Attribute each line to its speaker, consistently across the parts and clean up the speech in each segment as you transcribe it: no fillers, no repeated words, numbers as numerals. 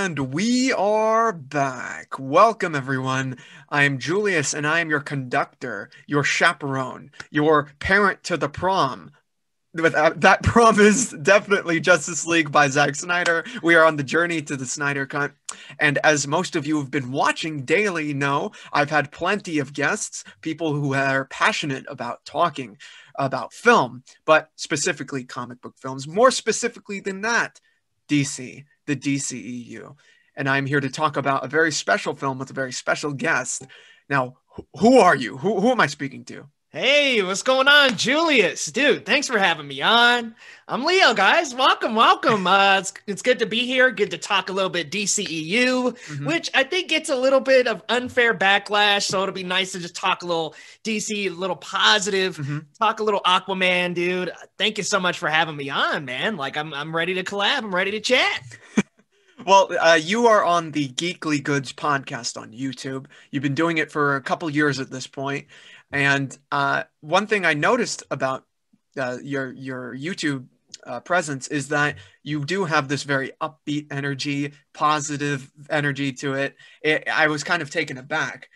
Speaker 1: And we are back. Welcome, everyone. I am Julius, and I am your conductor, your chaperone, your parent to the prom. But that prom is definitely Justice League by Zack Snyder. We are on the journey to the Snyder Cut. And as most of you have been watching daily know, I've had plenty of guests, people who are passionate about talking about film, but specifically comic book films. More specifically than that, DC, the DCEU. And I'm here to talk about a very special film with a very special guest. Now, who are you? Who am I speaking to?
Speaker 2: Hey, what's going on, Julius? Dude, thanks for having me on. I'm Leo, guys. Welcome. It's good to be here. Good to talk a little bit DCEU, which I think gets a little bit of unfair backlash. So it'll be nice to just talk a little DC, a little positive, talk a little Aquaman, dude. Thank you so much for having me on, man. Like I'm ready to collab. I'm ready to chat.
Speaker 1: Well, you are on the Geekly Goods podcast on YouTube. You've been doing it for a couple years at this point. And one thing I noticed about your YouTube presence is that you do have this very upbeat energy, positive energy to it. I was kind of taken aback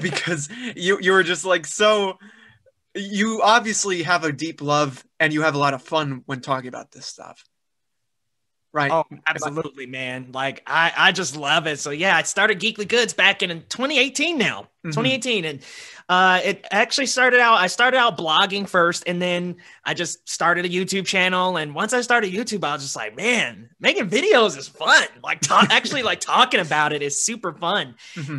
Speaker 1: because you were just like so. You obviously have a deep love and you have a lot of fun when talking about this stuff. Right.
Speaker 2: Oh, absolutely, man. Like I just love it. So yeah, I started Geekly Goods back in 2018 now. 2018. And it actually I started out blogging first, and then I just started a YouTube channel. And once I started YouTube, I was just like, man, making videos is fun. Like talking about it is super fun.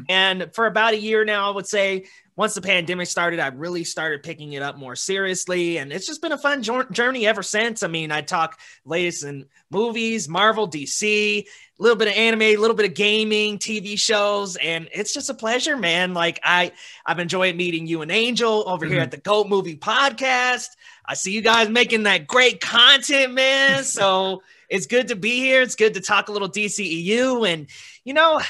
Speaker 2: And for about a year now, I would say, once the pandemic started, I really started picking it up more seriously. And it's just been a fun journey ever since. I mean, I talk latest in movies, Marvel, DC, a little bit of anime, a little bit of gaming, TV shows. And it's just a pleasure, man. Like I've enjoyed meeting you and Angel over here at the GOAT Movie Podcast. I see you guys making that great content, man. So it's good to be here. It's good to talk a little DCEU. And, you know,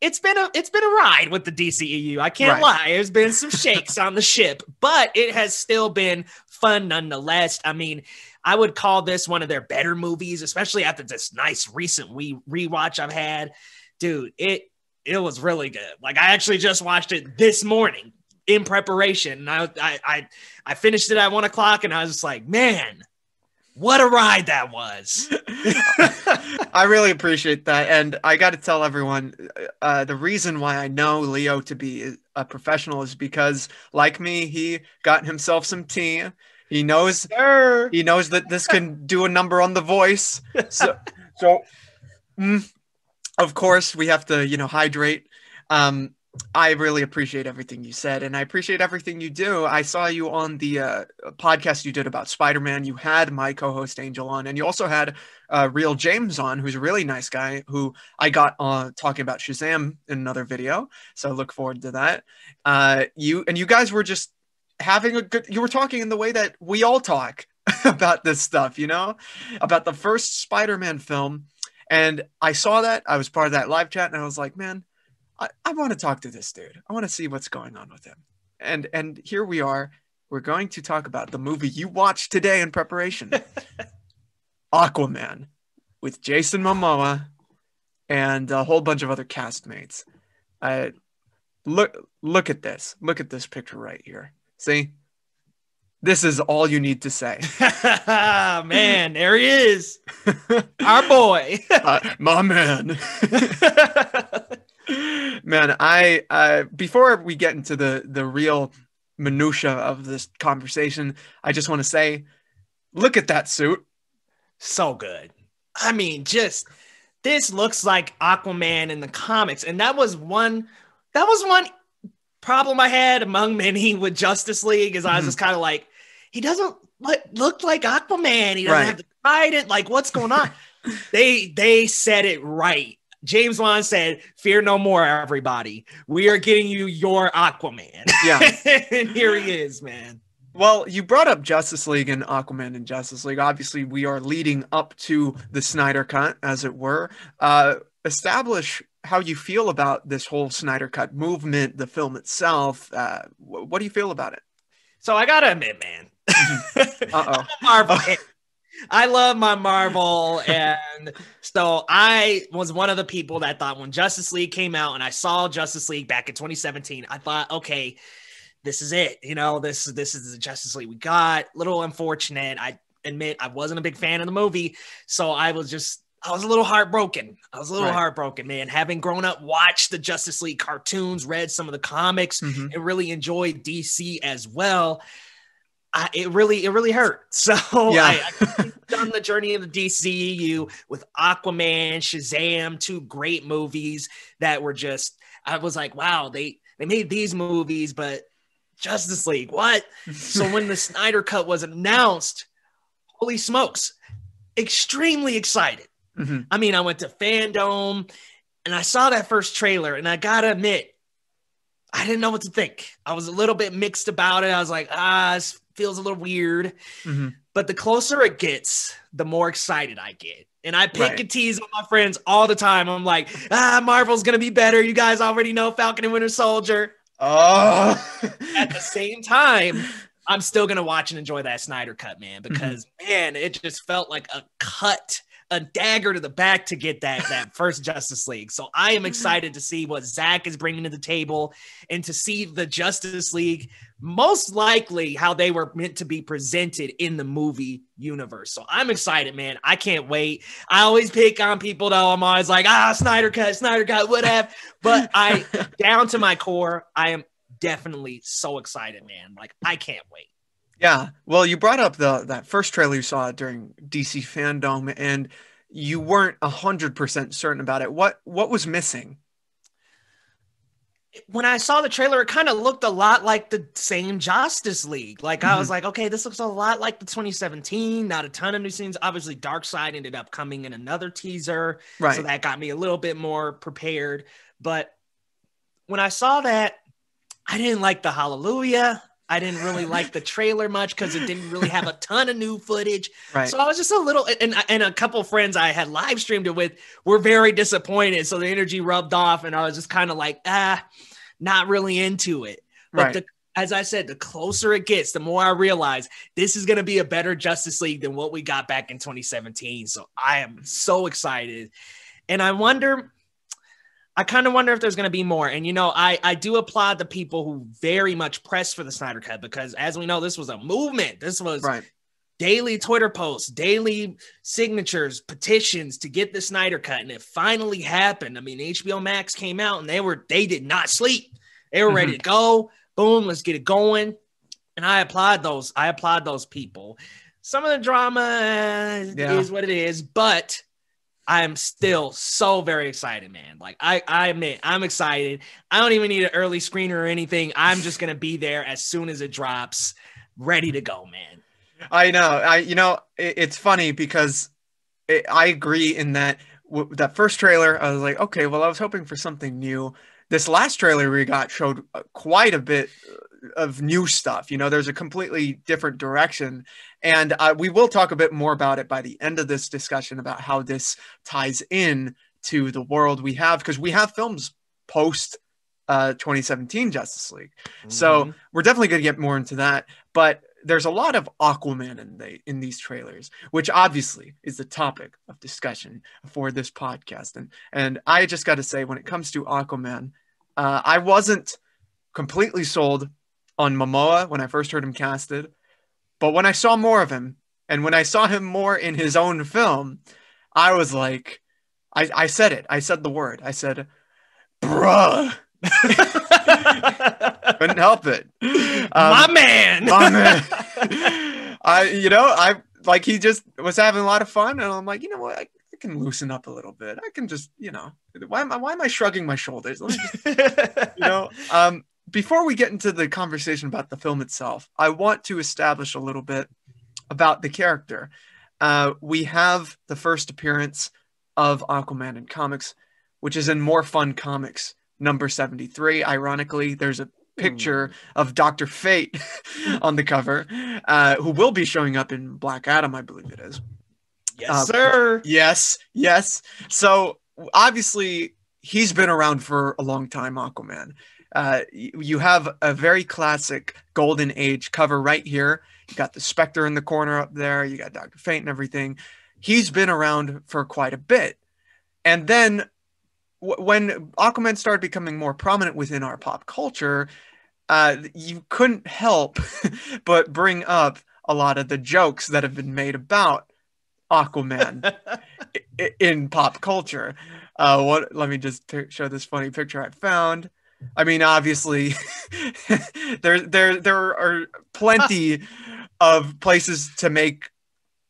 Speaker 2: it's been a ride with the DCEU. I can't lie. There's been some shakes on the ship, but it has still been fun nonetheless. I mean, I would call this one of their better movies, especially after this nice recent rewatch I've had. Dude, it was really good. Like I actually just watched it this morning in preparation. And I finished it at 1:00 and I was just like, man, what a ride that was.
Speaker 1: I really appreciate that. And I got to tell everyone, the reason why I know Leo to be a professional is because, like me, he got himself some tea. He knows that this can do a number on the voice. So of course, we have to, hydrate. I really appreciate everything you said, and I appreciate everything you do. I saw you on the podcast you did about Spider-Man. You had my co-host Angel on, and you also had Real James on, who's a really nice guy, who I got talking about Shazam in another video. So I look forward to that. You guys were just having you were talking in the way that we all talk about this stuff, about the first Spider-Man film. And I saw that. I was part of that live chat, and I was like, man, I want to talk to this dude. I want to see what's going on with him. And here we are. We're going to talk about the movie you watched today in preparation. Aquaman, with Jason Momoa and a whole bunch of other castmates. Look at this. Look at this picture right here. See? This is all you need to say.
Speaker 2: Man, there he is. Our boy.
Speaker 1: My man. Man, I before we get into the real minutia of this conversation, I just want to say, look at that suit.
Speaker 2: So good. I mean, just this looks like Aquaman in the comics, and that was one problem I had among many with Justice League. Is I was just kind of like, he doesn't look like Aquaman. He doesn't have the trident. Like, what's going on? They said it right. James Wan said, "Fear no more, everybody. We are getting you your Aquaman."
Speaker 1: Yeah.
Speaker 2: And here he is, man.
Speaker 1: Well, you brought up Justice League and Aquaman and Justice League. Obviously, we are leading up to the Snyder Cut, as it were. Establish how you feel about this whole Snyder Cut movement, the film itself. What do you feel about it?
Speaker 2: So I gotta admit, man.
Speaker 1: Uh-oh.
Speaker 2: I'm a Marvel fan. I love my Marvel. And so I was one of the people that thought when Justice League came out and I saw Justice League back in 2017, I thought, okay, this is it. You know, this is the Justice League we got. Little unfortunate. I admit I wasn't a big fan of the movie. So I was a little heartbroken. Heartbroken, man. Having grown up, watched the Justice League cartoons, read some of the comics, and really enjoyed DC as well. It really hurt. So
Speaker 1: Yeah.
Speaker 2: I done the journey of the DCEU with Aquaman, Shazam, 2 great movies that were just, I was like, wow, they made these movies, but Justice League, what? So when the Snyder Cut was announced, holy smokes, extremely excited. I mean, I went to Fandom and I saw that first trailer, and I gotta admit, I didn't know what to think. I was a little bit mixed about it. I was like, this feels a little weird. But the closer it gets, the more excited I get. And I pick and tease with my friends all the time. I'm like, Marvel's going to be better. You guys already know Falcon and Winter Soldier.
Speaker 1: Oh.
Speaker 2: At the same time, I'm still going to watch and enjoy that Snyder Cut, man, because, man, it just felt like a dagger to the back to get that first Justice League. So I am excited to see what Zack is bringing to the table and to see the Justice League, most likely how they were meant to be presented in the movie universe. So I'm excited, man. I can't wait. I always pick on people though. I'm always like, Snyder Cut, whatever. But down to my core, I am definitely so excited, man. Like, I can't wait.
Speaker 1: Yeah, well, you brought up that first trailer you saw during DC Fandom, and you weren't 100% certain about it. What was missing?
Speaker 2: When I saw the trailer, it kind of looked a lot like the same Justice League. Like, I was like, okay, this looks a lot like the 2017. Not a ton of new scenes. Obviously, Darkseid ended up coming in another teaser, so that got me a little bit more prepared. But when I saw that, I didn't like the Hallelujah. I didn't really like the trailer much because it didn't really have a ton of new footage. So I was just a little, and a couple of friends I had live streamed it with were very disappointed. So the energy rubbed off, and I was just kind of like, not really into it. But as I said, the closer it gets, the more I realize this is going to be a better Justice League than what we got back in 2017. So I am so excited. And I kind of wonder if there's going to be more. And, you know, I do applaud the people who very much pressed for the Snyder Cut, because as we know, this was a movement. This was daily Twitter posts, daily signatures, petitions to get the Snyder Cut. And it finally happened. I mean, HBO Max came out and they did not sleep. They were ready to go. Boom, let's get it going. And I applaud those people. Some of the drama is what it is, but I'm still so very excited, man. Like, I admit, I'm excited. I don't even need an early screener or anything. I'm just going to be there as soon as it drops, ready to go, man.
Speaker 1: I know. It's funny because I agree in that that first trailer, I was like, okay, well, I was hoping for something new. This last trailer we got showed quite a bit of new stuff. You know, there's a completely different direction. And we will talk a bit more about it by the end of this discussion about how this ties in to the world we have, because we have films post 2017 Justice League. So we're definitely going to get more into that. But there's a lot of Aquaman in these trailers, which obviously is the topic of discussion for this podcast. And I just got to say, when it comes to Aquaman, I wasn't completely sold on Momoa when I first heard him casted. But when I saw more of him, and when I saw him more in his own film, I was like, I said it. I said the word. I said, bruh. Couldn't help it.
Speaker 2: My man.
Speaker 1: I like, he just was having a lot of fun, and I'm like, you know what? I can loosen up a little bit. I can just, why am I shrugging my shoulders? Let me just, before we get into the conversation about the film itself, I want to establish a little bit about the character. We have the first appearance of Aquaman in comics, which is in More Fun Comics number 73. Ironically, there's a picture of Dr. Fate on the cover, who will be showing up in Black Adam, I believe it is.
Speaker 2: Yes, sir.
Speaker 1: Yes. So obviously he's been around for a long time, Aquaman. You have a very classic Golden Age cover right here. You got the Spectre in the corner up there. You got Dr. Fate and everything. He's been around for quite a bit. And then when Aquaman started becoming more prominent within our pop culture, you couldn't help but bring up a lot of the jokes that have been made about Aquaman in pop culture. Let me just show this funny picture I found. I mean, obviously, there are plenty of places to make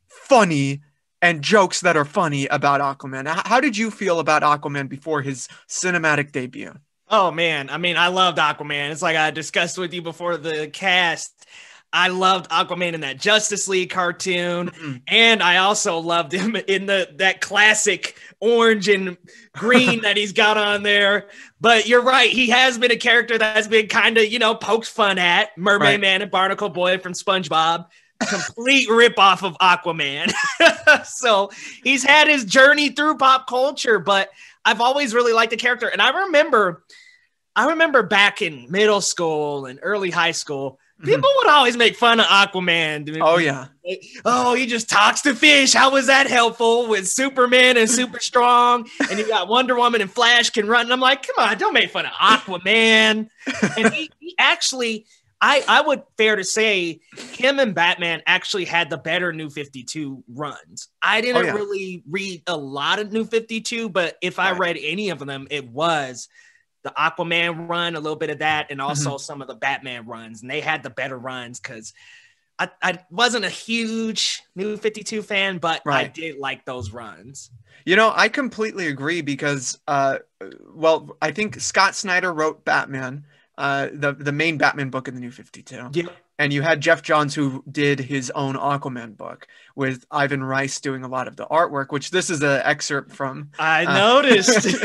Speaker 1: funny and jokes that are funny about Aquaman. How did you feel about Aquaman before his cinematic debut?
Speaker 2: Oh man, I mean, I loved Aquaman. It's like I discussed with you before the cast. I loved Aquaman in that Justice League cartoon, and I also loved him in that classic orange and green that he's got on there. But you're right, he has been a character that's been kind of, poked fun at. Mermaid Man and Barnacle Boy from SpongeBob. Complete ripoff of Aquaman. So he's had his journey through pop culture, but I've always really liked the character. And I remember back in middle school and early high school, people would always make fun of Aquaman.
Speaker 1: Oh, yeah.
Speaker 2: Oh, he just talks to fish. How was that helpful with Superman and Super Strong? And you got Wonder Woman and Flash can run. And I'm like, come on, don't make fun of Aquaman. And he actually, I would fair to say him and Batman actually had the better New 52 runs. I didn't really read a lot of New 52, but if I read any of them, it was the Aquaman run, a little bit of that, and also some of the Batman runs. And they had the better runs because I wasn't a huge New 52 fan, but I did like those runs.
Speaker 1: I completely agree because, I think Scott Snyder wrote Batman, the main Batman book in the New 52.
Speaker 2: Yeah.
Speaker 1: And you had Jeff Johns, who did his own Aquaman book, with Ivan Rice doing a lot of the artwork, which this is an excerpt from.
Speaker 2: I noticed.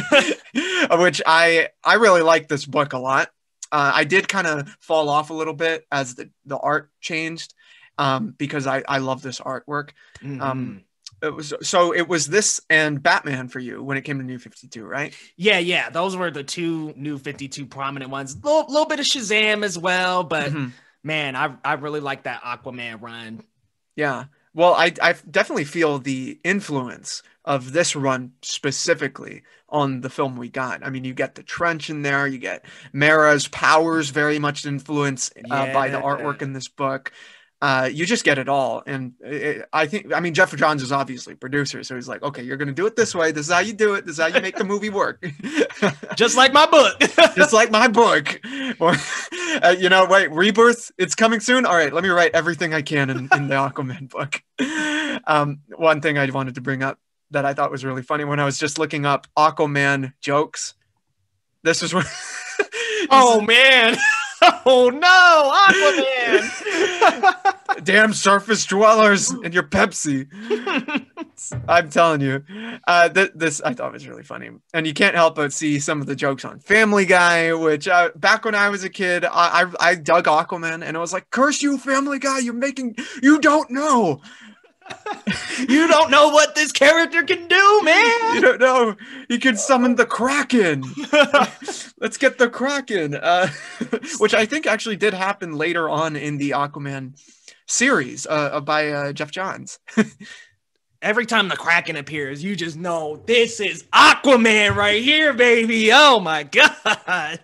Speaker 1: Which I really like this book a lot. I did kind of fall off a little bit as the art changed, because I love this artwork. It was this and Batman for you when it came to New 52, right?
Speaker 2: Yeah. Those were the two New 52 prominent ones. A little bit of Shazam as well, but man, I really like that Aquaman run.
Speaker 1: Yeah. Well, I definitely feel the influence of this run specifically on the film we got. I mean, you get the trench in there, you get Mara's powers very much influenced by the artwork in this book. You just get it all. And Jeff Johns is obviously a producer, so he's like, okay, you're going to do it this way. This is how you do it. This is how you make the movie work.
Speaker 2: Just like my book.
Speaker 1: Just like my book. Or, wait, Rebirth, it's coming soon? All right, let me write everything I can in the Aquaman book. One thing I wanted to bring up that I thought was really funny when I was just looking up Aquaman jokes. This is what...
Speaker 2: Oh, man. Oh no, Aquaman!
Speaker 1: Damn surface dwellers and your Pepsi. I'm telling you, this I thought was really funny, and you can't help but see some of the jokes on Family Guy. Which back when I was a kid, I dug Aquaman, and I was like, "Curse you, Family Guy! You don't know."
Speaker 2: You don't know what this character can do, man.
Speaker 1: You don't know. He can summon the Kraken. Let's get the Kraken. Which I think actually did happen later on in the Aquaman series by Jeff Johns.
Speaker 2: Every time the Kraken appears, you just know this is Aquaman right here, baby. Oh, my God.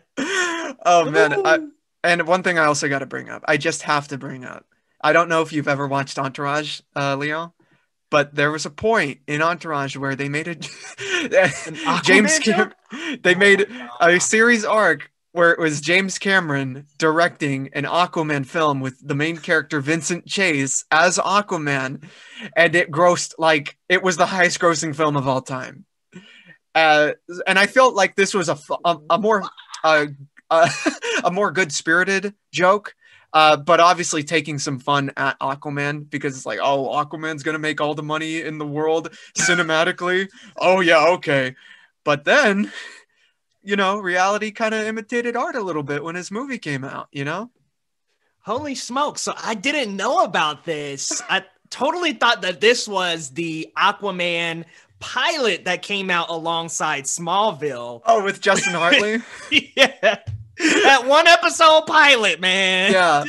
Speaker 1: Oh, man. And one thing I also got to bring up. I just have to bring up. I don't know if you've ever watched Entourage, Leo, but there was a point in Entourage where they made a series arc where it was James Cameron directing an Aquaman film with the main character Vincent Chase as Aquaman, and it grossed it was the highest grossing film of all time. And I felt like this was a more good spirited joke. But obviously taking some fun at Aquaman because it's like, oh, Aquaman's going to make all the money in the world cinematically. Oh, yeah, okay. But then, reality kind of imitated art a little bit when his movie came out,
Speaker 2: Holy smoke. So I didn't know about this. I totally thought that this was the Aquaman pilot that came out alongside Smallville.
Speaker 1: Oh, with Justin Hartley?
Speaker 2: Yeah. That one episode pilot, man.
Speaker 1: Yeah.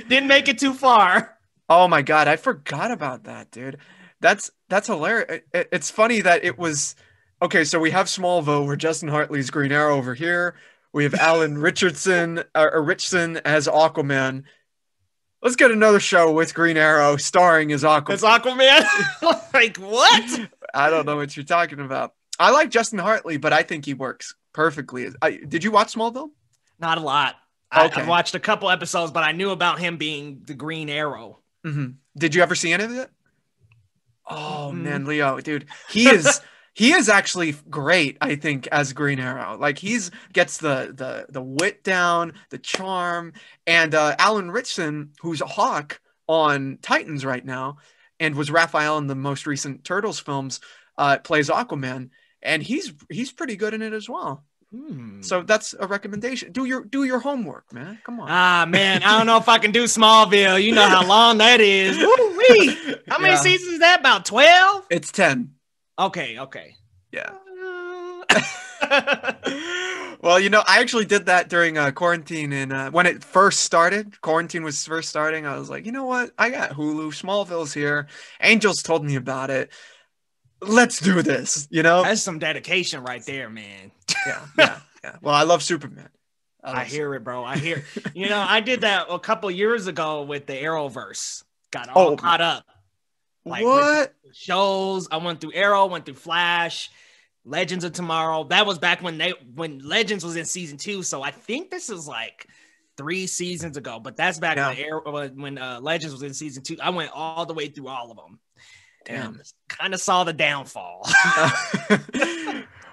Speaker 2: Didn't make it too far.
Speaker 1: Oh my God, I forgot about that, dude. That's hilarious. It's funny that it was okay. So we have Smallville, where Justin Hartley's Green Arrow over here. We have Alan Richardson or Richardson as Aquaman. Let's get another show with Green Arrow starring as
Speaker 2: It's
Speaker 1: Aquaman.
Speaker 2: Aquaman. Like what?
Speaker 1: I don't know what you're talking about. I like Justin Hartley, but I think he works perfectly. Did you watch Smallville?
Speaker 2: Not a lot.
Speaker 1: Okay.
Speaker 2: I've watched a couple episodes, but I knew about him being the Green Arrow.
Speaker 1: Did you ever see any of it? Oh man,
Speaker 2: Mm-mm.
Speaker 1: Leo, dude, he is actually great. I think as Green Arrow, like gets the wit down, the charm, and Alan Ritchson, who's a Hawk on Titans right now, and was Raphael in the most recent Turtles films, plays Aquaman, and he's pretty good in it as well. So that's a recommendation. Do your homework, man. Come on.
Speaker 2: Ah, man, I don't know if I can do Smallville. You know how long that is. Woo-wee. How many
Speaker 1: Yeah.
Speaker 2: seasons is that? About 12?
Speaker 1: It's 10.
Speaker 2: Okay.
Speaker 1: Yeah. Well, I actually did that during quarantine, and when it first started, quarantine was first starting. I was like, you know what? I got Hulu. Smallville's here. Angels told me about it. Let's do this.
Speaker 2: That's some dedication right there, man.
Speaker 1: Yeah. Well, I love Superman.
Speaker 2: I hear it, bro. I hear. I did that a couple years ago with the Arrowverse. Got all caught up. Like
Speaker 1: what?
Speaker 2: With the shows? I went through Arrow, went through Flash, Legends of Tomorrow. That was back when Legends was in season 2. So I think this is like 3 seasons ago. But that's back when Legends was in season 2. I went all the way through all of them.
Speaker 1: Damn.
Speaker 2: And kind of saw the downfall.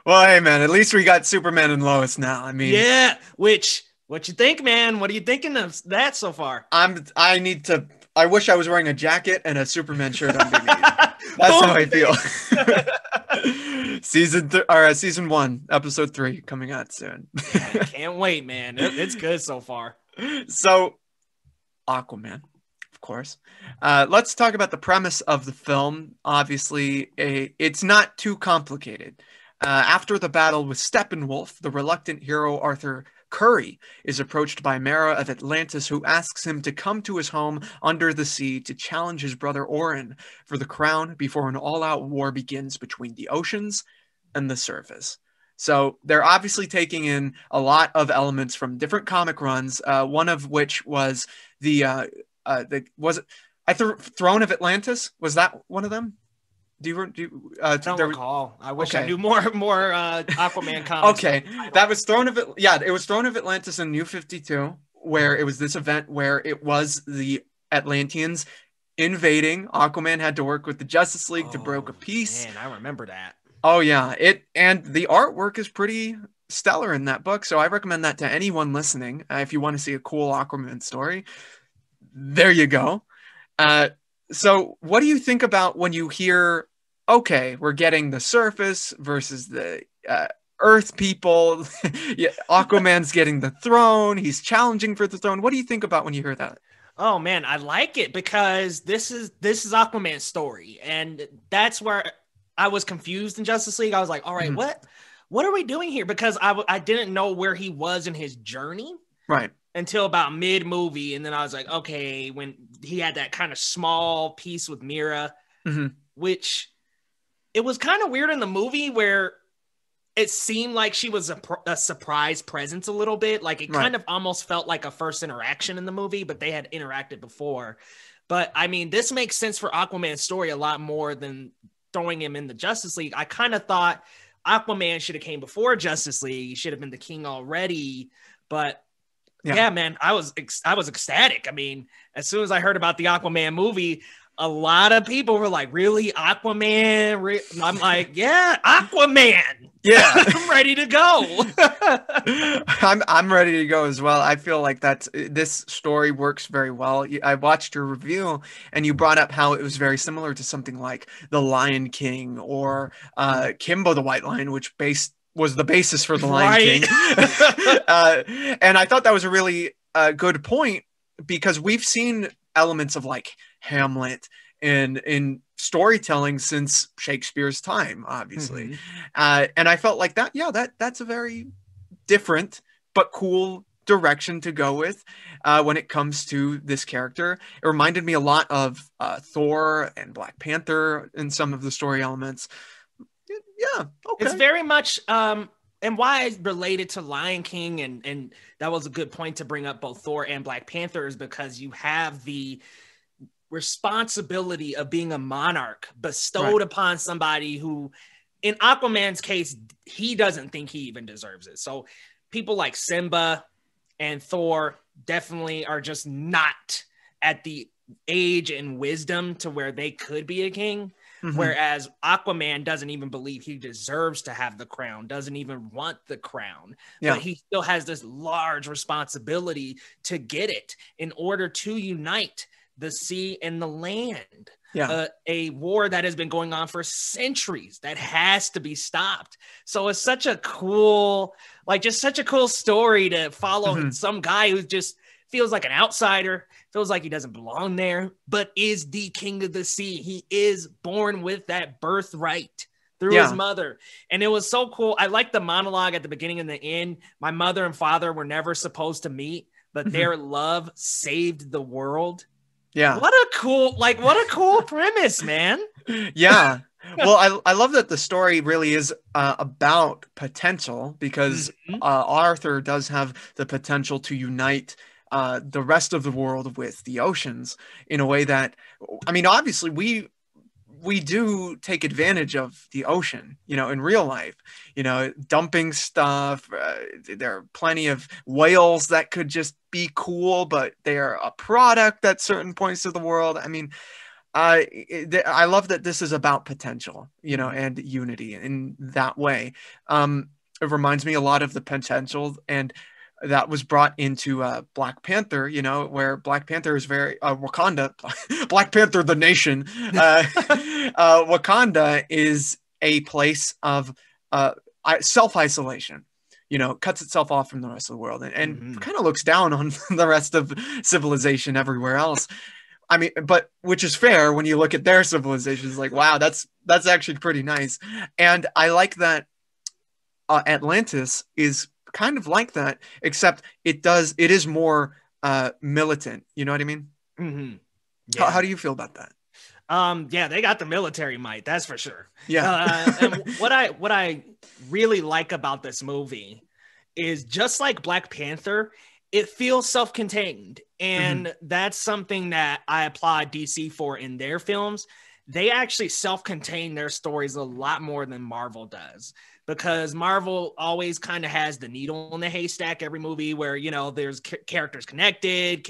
Speaker 1: Well, hey man, at least we got Superman and Lois now. I mean,
Speaker 2: yeah. What you think, man? What are you thinking of that so far?
Speaker 1: I wish I was wearing a jacket and a Superman shirt underneath. That's how I feel. Season 1, episode 3 coming out soon.
Speaker 2: Can't wait, man. It's good so far.
Speaker 1: So, Aquaman, of course. Let's talk about the premise of the film. Obviously, it's not too complicated. After the battle with Steppenwolf, the reluctant hero Arthur Curry is approached by Mara of Atlantis, who asks him to come to his home under the sea to challenge his brother Orin for the crown before an all-out war begins between the oceans and the surface. So they're obviously taking in a lot of elements from different comic runs, one of which was Throne of Atlantis? Was that one of them? I
Speaker 2: don't recall. I wish I knew more Aquaman comics.
Speaker 1: Okay, that was it was Throne of Atlantis in New 52, where it was this event where it was the Atlanteans invading. Aquaman had to work with the Justice League to broker peace.
Speaker 2: Man, I remember that.
Speaker 1: Oh yeah, and the artwork is pretty stellar in that book, so I recommend that to anyone listening. If you want to see a cool Aquaman story, there you go. So what do you think about when you hear, okay, we're getting the surface versus the Earth people. Yeah, Aquaman's getting the throne. He's challenging for the throne. What do you think about when you hear that?
Speaker 2: Oh man, I like it because this is Aquaman's story, and that's where I was confused in Justice League. I was like, all right, what are we doing here? Because I didn't know where he was in his journey.
Speaker 1: Right.
Speaker 2: Until about mid-movie, and then I was like, okay, when he had that kind of small piece with Mira, which it was kind of weird in the movie where it seemed like she was a surprise presence a little bit. Like it kind of almost felt like a first interaction in the movie, but they had interacted before. But I mean, this makes sense for Aquaman's story a lot more than throwing him in the Justice League. I kind of thought Aquaman should have came before Justice League. He should have been the king already, but yeah, man, I was ecstatic. I mean, as soon as I heard about the Aquaman movie, a lot of people were like, really, Aquaman? I'm like, yeah, Aquaman.
Speaker 1: Yeah.
Speaker 2: I'm ready to go.
Speaker 1: I'm ready to go as well. I feel like this story works very well. I watched your review and you brought up how it was very similar to something like The Lion King or Kimbo the White Lion, which was the basis for The Lion King. And I thought that was a really good point because we've seen elements of like Hamlet in storytelling since Shakespeare's time, obviously. And I felt like that's a very different but cool direction to go with when it comes to this character. It reminded me a lot of Thor and Black Panther in some of the story elements. Yeah, okay.
Speaker 2: It's very much and why I related to Lion King, and that was a good point to bring up both Thor and Black Panther, is because you have the responsibility of being a monarch bestowed upon somebody who, in Aquaman's case, he doesn't think he even deserves it. So people like Simba and Thor definitely are just not at the age and wisdom to where they could be a king. Whereas Aquaman doesn't even believe he deserves to have the crown, doesn't even want the crown, but he still has this large responsibility to get it in order to unite the sea and the land. A war that has been going on for centuries that has to be stopped. So it's such a cool, just such a cool story to follow some guy who just feels like an outsider, feels like he doesn't belong there, but is the king of the sea. He is born with that birthright through his mother. And it was so cool. I like the monologue at the beginning and the end. My mother and father were never supposed to meet, but their love saved the world.
Speaker 1: Yeah.
Speaker 2: What a cool premise, man.
Speaker 1: Yeah. Well, I love that the story really is about potential, because Arthur does have the potential to unite the rest of the world with the oceans in a way that, I mean, obviously we do take advantage of the ocean, in real life, dumping stuff. There are plenty of whales that could just be cool, but they are a product at certain points of the world. I mean, I love that this is about potential, and unity in that way. It reminds me a lot of the potential and that was brought into Black Panther, where Black Panther is very Wakanda, Black Panther, the nation. Wakanda is a place of self-isolation, cuts itself off from the rest of the world and kind of looks down on the rest of civilization everywhere else. I mean, but which is fair when you look at their civilizations, like, wow, that's actually pretty nice. And I like that Atlantis is kind of like that, except it is more militant. You know what I mean?
Speaker 2: Yeah.
Speaker 1: How do you feel about that?
Speaker 2: Yeah, they got the military might, that's for sure.
Speaker 1: Yeah.
Speaker 2: And what I really like about this movie is, just like Black Panther, it feels self-contained. And that's something that I applaud DC for in their films. They actually self-contain their stories a lot more than Marvel does, because Marvel always kind of has the needle in the haystack every movie where, there's characters connected,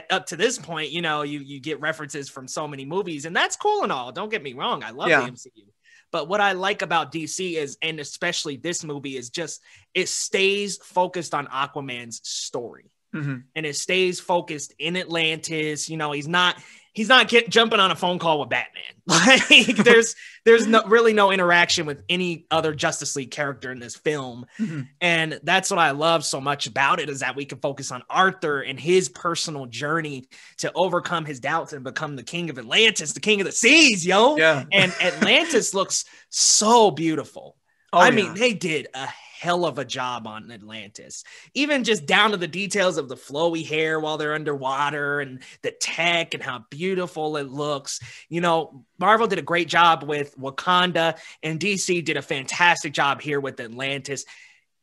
Speaker 2: up to this point, you get references from so many movies, and that's cool and all. Don't get me wrong. I love the MCU. But what I like about DC is, and especially this movie, is just it stays focused on Aquaman's story. And it stays focused in Atlantis. He's not jumping on a phone call with Batman. Like there's really no interaction with any other Justice League character in this film. And that's what I love so much about it, is that we can focus on Arthur and his personal journey to overcome his doubts and become the king of Atlantis, the king of the seas, yo.
Speaker 1: Yeah.
Speaker 2: And Atlantis looks so beautiful. I mean, they did a hell of a job on Atlantis, even just down to the details of the flowy hair while they're underwater and the tech and how beautiful it looks. Marvel did a great job with Wakanda, and DC did a fantastic job here with Atlantis.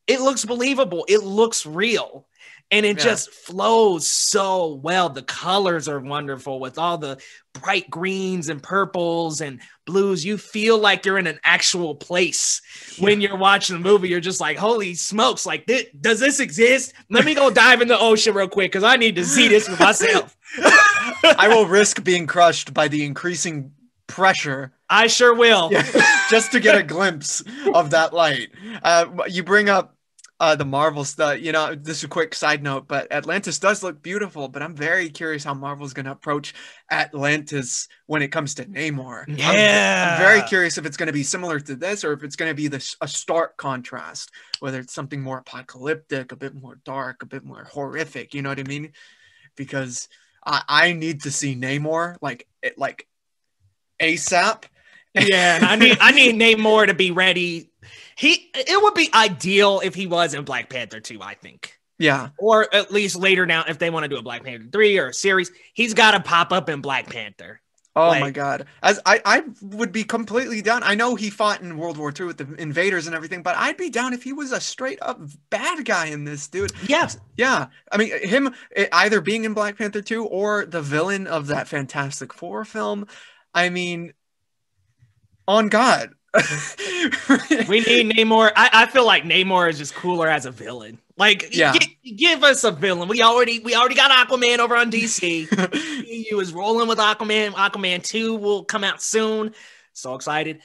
Speaker 2: It looks believable. It looks real. And it just flows so well. The colors are wonderful with all the bright greens and purples and blues. You feel like you're in an actual place when you're watching the movie. You're just like, holy smokes, like, does this exist? Let me go dive in the ocean real quick, because I need to see this for myself.
Speaker 1: I will risk being crushed by the increasing pressure.
Speaker 2: I sure will.
Speaker 1: Just to get a glimpse of that light. You bring up the Marvel stuff, this is a quick side note, but Atlantis does look beautiful, but I'm very curious how Marvel's going to approach Atlantis when it comes to Namor. I'm very curious if it's going to be similar to this, or if it's going to be a stark contrast, whether it's something more apocalyptic, a bit more dark, a bit more horrific, you know what I mean? Because I need to see Namor like ASAP.
Speaker 2: Yeah, I need Namor to be ready. It would be ideal if he was in Black Panther too, I think.
Speaker 1: Yeah.
Speaker 2: Or at least later down, if they want to do a Black Panther 3 or a series, he's got to pop up in Black Panther.
Speaker 1: Oh my God. As I would be completely down. I know he fought in World War II with the invaders and everything, but I'd be down if he was a straight up bad guy in this, dude.
Speaker 2: Yeah.
Speaker 1: Yeah. I mean, him either being in Black Panther 2 or the villain of that Fantastic Four film. I mean, on God.
Speaker 2: We need Namor. I feel like Namor is just cooler as a villain. Like,
Speaker 1: yeah.
Speaker 2: give us a villain. We already got Aquaman over on DC. DCEU is rolling with Aquaman. Aquaman 2 will come out soon. So excited.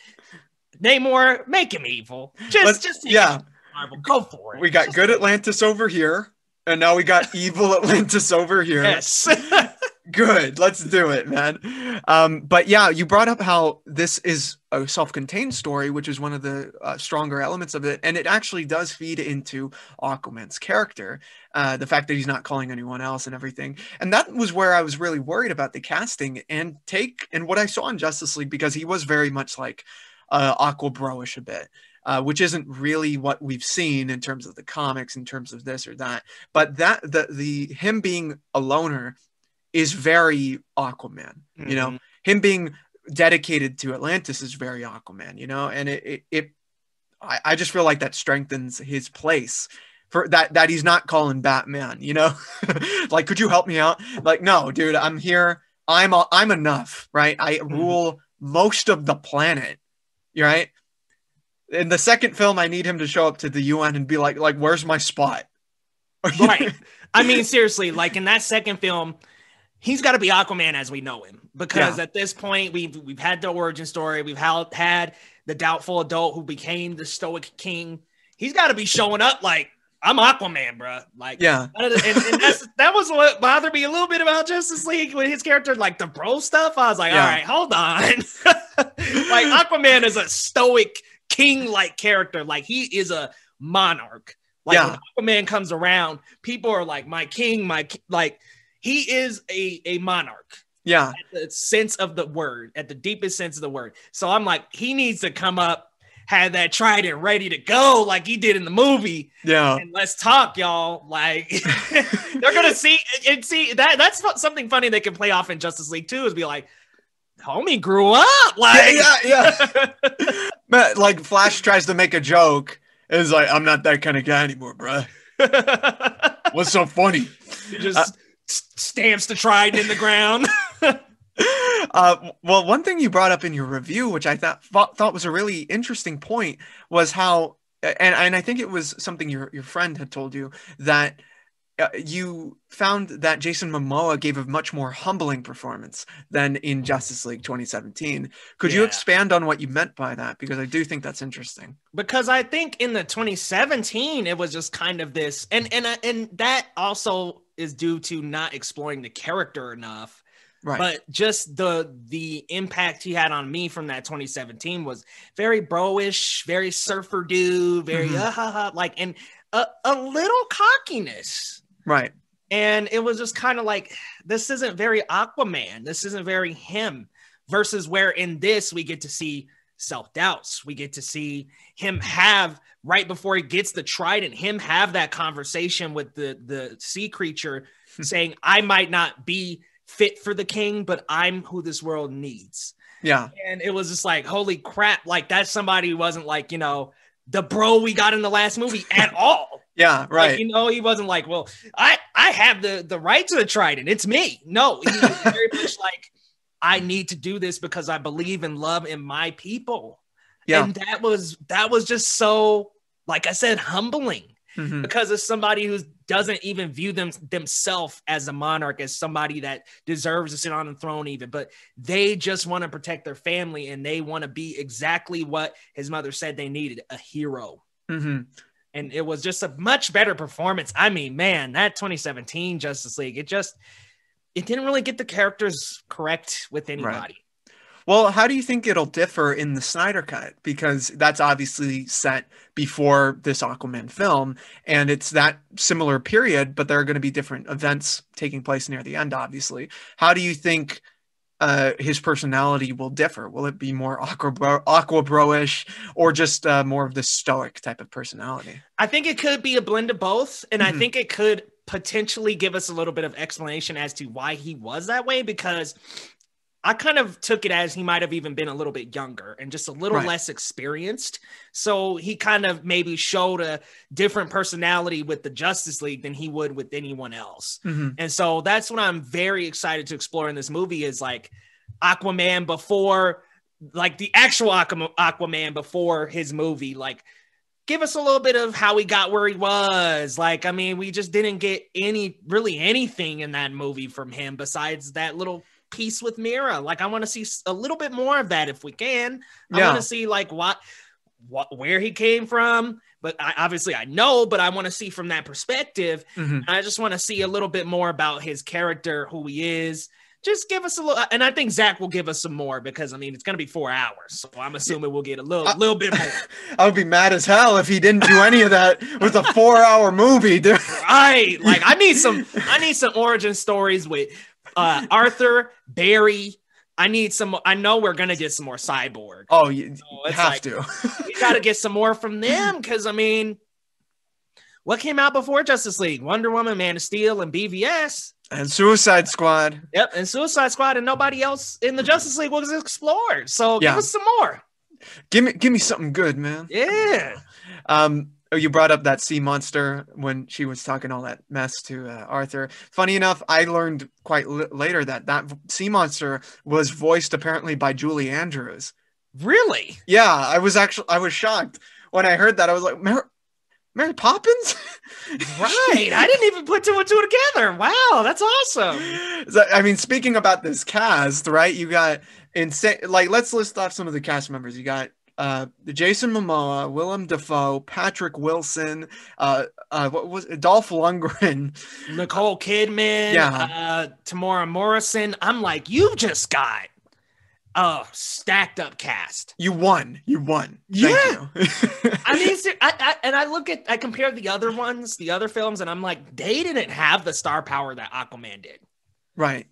Speaker 2: Namor, make him evil. Just
Speaker 1: yeah.
Speaker 2: Marvel. Go for it.
Speaker 1: We got good Atlantis over here, and now we got evil Atlantis over here.
Speaker 2: Yes.
Speaker 1: Good. Let's do it, man. But yeah, you brought up how this is a self-contained story, which is one of the stronger elements of it. And it actually does feed into Aquaman's character, the fact that he's not calling anyone else and everything. And that was where I was really worried about the casting and what I saw in Justice League, because he was very much like Aqua Bro-ish a bit. Which isn't really what we've seen in terms of the comics, in terms of this or that. But that the him being a loner is very Aquaman, you know, him being dedicated to Atlantis is very Aquaman, you know, and I just feel like that strengthens his place for that he's not calling Batman, you know, like, could you help me out? Like, no, dude, I'm here. I'm enough, right? I rule most of the planet, right? In the second film, I need him to show up to the UN and be like, where's my spot?
Speaker 2: Right. I mean, seriously, like in that second film, he's got to be Aquaman as we know him, because at this point we've had the origin story. We've had the doubtful adult who became the stoic king. He's got to be showing up like, I'm Aquaman, bro. Like,
Speaker 1: yeah.
Speaker 2: And that was what bothered me a little bit about Justice League with his character, like the bro stuff. I was like, all right, hold on. Like, Aquaman is a stoic king-like character. Like, he is a monarch. Like, when Aquaman comes around, people are like, my king, like, he is a monarch.
Speaker 1: Yeah.
Speaker 2: At the sense of the word, at the deepest sense of the word. So I'm like, he needs to come up, have that trident ready to go like he did in the movie.
Speaker 1: Yeah.
Speaker 2: And let's talk, y'all. Like, they're going to see that's something funny they can play off in Justice League 2 is be like, homie grew up. Like,
Speaker 1: yeah. But like Flash tries to make a joke. It's like, I'm not that kind of guy anymore, bro. What's so funny?
Speaker 2: He just stamps the trident in the ground.
Speaker 1: Well, one thing you brought up in your review, which I thought was a really interesting point, was how, and I think it was something your friend had told you, that you found that Jason Momoa gave a much more humbling performance than in Justice League 2017. Could you expand on what you meant by that? Because I do think that's interesting.
Speaker 2: Because I think in the 2017, it was just kind of this, and that also is due to not exploring the character enough. Right. But just the impact he had on me from that 2017 was very bro-ish, very surfer dude, very like, and a little cockiness.
Speaker 1: Right.
Speaker 2: And it was just kind of like, this isn't very Aquaman. This isn't very him. Versus where in this, we get to see self-doubts. We get to see him have, right before he gets the trident, him have that conversation with the sea creature saying, I might not be fit for the king, but I'm who this world needs.
Speaker 1: Yeah.
Speaker 2: And it was just like, holy crap. Like, that's somebody who wasn't like, you know, the bro we got in the last movie at all.
Speaker 1: Yeah, right.
Speaker 2: Like, you know, he wasn't like, well, I have the right to the trident. It's me. No, he was very much like, I need to do this because I believe in love in my people. Yeah. And that was just so, like I said, humbling. Because it's somebody who doesn't even view themselves as a monarch, as somebody that deserves to sit on the throne even, but they just want to protect their family and they want to be exactly what his mother said they needed, a hero. And it was just a much better performance. I mean, man, that 2017 Justice League, it didn't really get the characters correct with anybody.
Speaker 1: Right. Well, how do you think it'll differ in the Snyder Cut? Because that's obviously set before this Aquaman film, and it's that similar period, but there are going to be different events taking place near the end, obviously. How do you think his personality will differ. Will it be more aqua bro-ish, or just more of the stoic type of personality?
Speaker 2: I think it could be a blend of both, and I think it could potentially give us a little bit of explanation as to why he was that way, because I kind of took it as he might have even been a little bit younger and just a little less experienced. So he kind of maybe showed a different personality with the Justice League than he would with anyone else. And so that's what I'm very excited to explore in this movie, is like Aquaman before, like the actual Aquaman before his movie. Like, give us a little bit of how he got where he was. Like, I mean, we just didn't get anything in that movie from him besides that little piece with Mira. Like, I want to see a little bit more of that if we can. I want to see like where he came from, but I know, but I want to see from that perspective. I just want to see a little bit more about his character, who he is. Just give us a little, and I think Zach will give us some more, because I mean it's going to be 4 hours, so I'm assuming we'll get a little bit more.
Speaker 1: I would be mad as hell if he didn't do any of that with a 4-hour movie, dude.
Speaker 2: Right? Like, I need some origin stories with Arthur, Barry. I know we're gonna get some more Cyborg.
Speaker 1: Oh, you have to.
Speaker 2: We got to get some more from them, because I mean, what came out before Justice League? Wonder Woman, Man of Steel, and BVS.
Speaker 1: And Suicide Squad.
Speaker 2: Yep, and Suicide Squad, and nobody else in the Justice League was explored. So give us some more.
Speaker 1: Give me something good, man.
Speaker 2: Yeah.
Speaker 1: You brought up that sea monster when she was talking all that mess to Arthur. Funny enough, I learned quite later that sea monster was voiced apparently by Julie Andrews.
Speaker 2: Really?
Speaker 1: Yeah, I was shocked when I heard that. I was like, Mary Poppins?
Speaker 2: Right. I didn't even put 2 and 2 together. Wow, that's awesome.
Speaker 1: So, I mean, speaking about this cast, right? You got insane. Like, let's list off some of the cast members. You got Jason Momoa, Willem Dafoe, Patrick Wilson, what was it? Dolph Lundgren,
Speaker 2: Nicole Kidman, Tamora Morrison. I'm like, you just got stacked up cast. You won.
Speaker 1: Thank you.
Speaker 2: I mean, I compare the other ones, the other films, and I'm like, they didn't have the star power that Aquaman did.
Speaker 1: Right.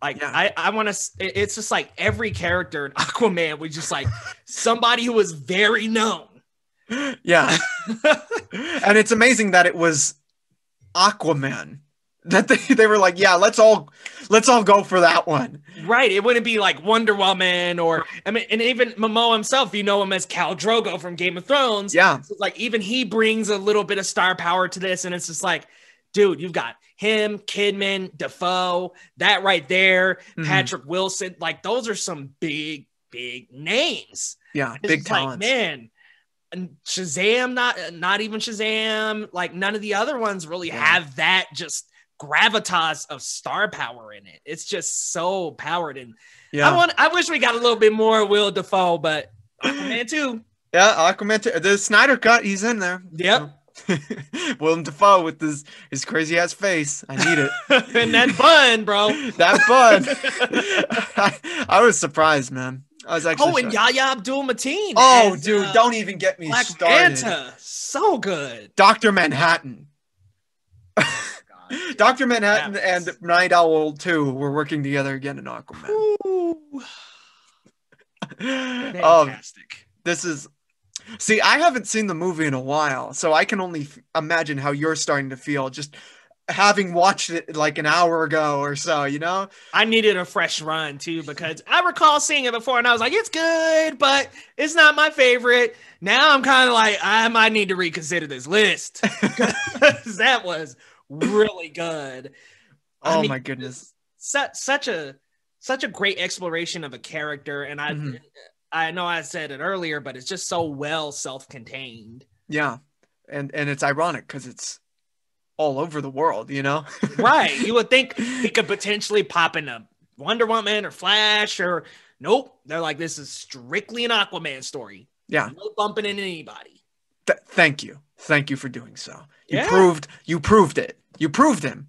Speaker 2: Like, I want to, it's just like every character in Aquaman was just like somebody who was very known.
Speaker 1: Yeah. And it's amazing that it was Aquaman. That they were like, yeah, let's all go for that one.
Speaker 2: Right. It wouldn't be like Wonder Woman, or I mean, and even Momoa himself, you know him as Khal Drogo from Game of Thrones.
Speaker 1: Yeah.
Speaker 2: So like, even he brings a little bit of star power to this, and it's just like, dude, you've got him, Kidman, Dafoe, that right there, Patrick Wilson. Like, those are some big names.
Speaker 1: Yeah,
Speaker 2: it's
Speaker 1: big talents.
Speaker 2: Like, man. And Shazam, not even Shazam. Like, none of the other ones really have that just gravitas of star power in it. It's just so powered. And I wish we got a little bit more Will Dafoe, but Aquaman 2.
Speaker 1: Yeah, Aquaman 2. The Snyder Cut, he's in there.
Speaker 2: Yep.
Speaker 1: Willem Dafoe with his crazy ass face. I need it.
Speaker 2: And that bun, bro.
Speaker 1: That bun. I was surprised, man. I was actually
Speaker 2: and Yahya Abdul-Mateen.
Speaker 1: Oh, dude, don't even get me
Speaker 2: Black
Speaker 1: started.
Speaker 2: Manta. So good.
Speaker 1: Dr. Manhattan. Dr. Manhattan and Night Owl 2 were working together again in Aquaman.
Speaker 2: Fantastic.
Speaker 1: This is... See, I haven't seen the movie in a while, so I can only imagine how you're starting to feel just having watched it like an hour ago or so, you know?
Speaker 2: I needed a fresh run, too, because I recall seeing it before, and I was like, it's good, but it's not my favorite. Now I'm kind of like, I might need to reconsider this list, because that was really good.
Speaker 1: Oh, my goodness.
Speaker 2: Such a great exploration of a character, and I know I said it earlier, but it's just so well self-contained.
Speaker 1: Yeah. And it's ironic because it's all over the world, you know?
Speaker 2: Right. You would think he could potentially pop in a Wonder Woman or Flash, or nope. They're like, this is strictly an Aquaman story.
Speaker 1: Yeah.
Speaker 2: No bumping into anybody.
Speaker 1: Thank you. Thank you for doing so. You
Speaker 2: Yeah.
Speaker 1: You proved it. You proved him.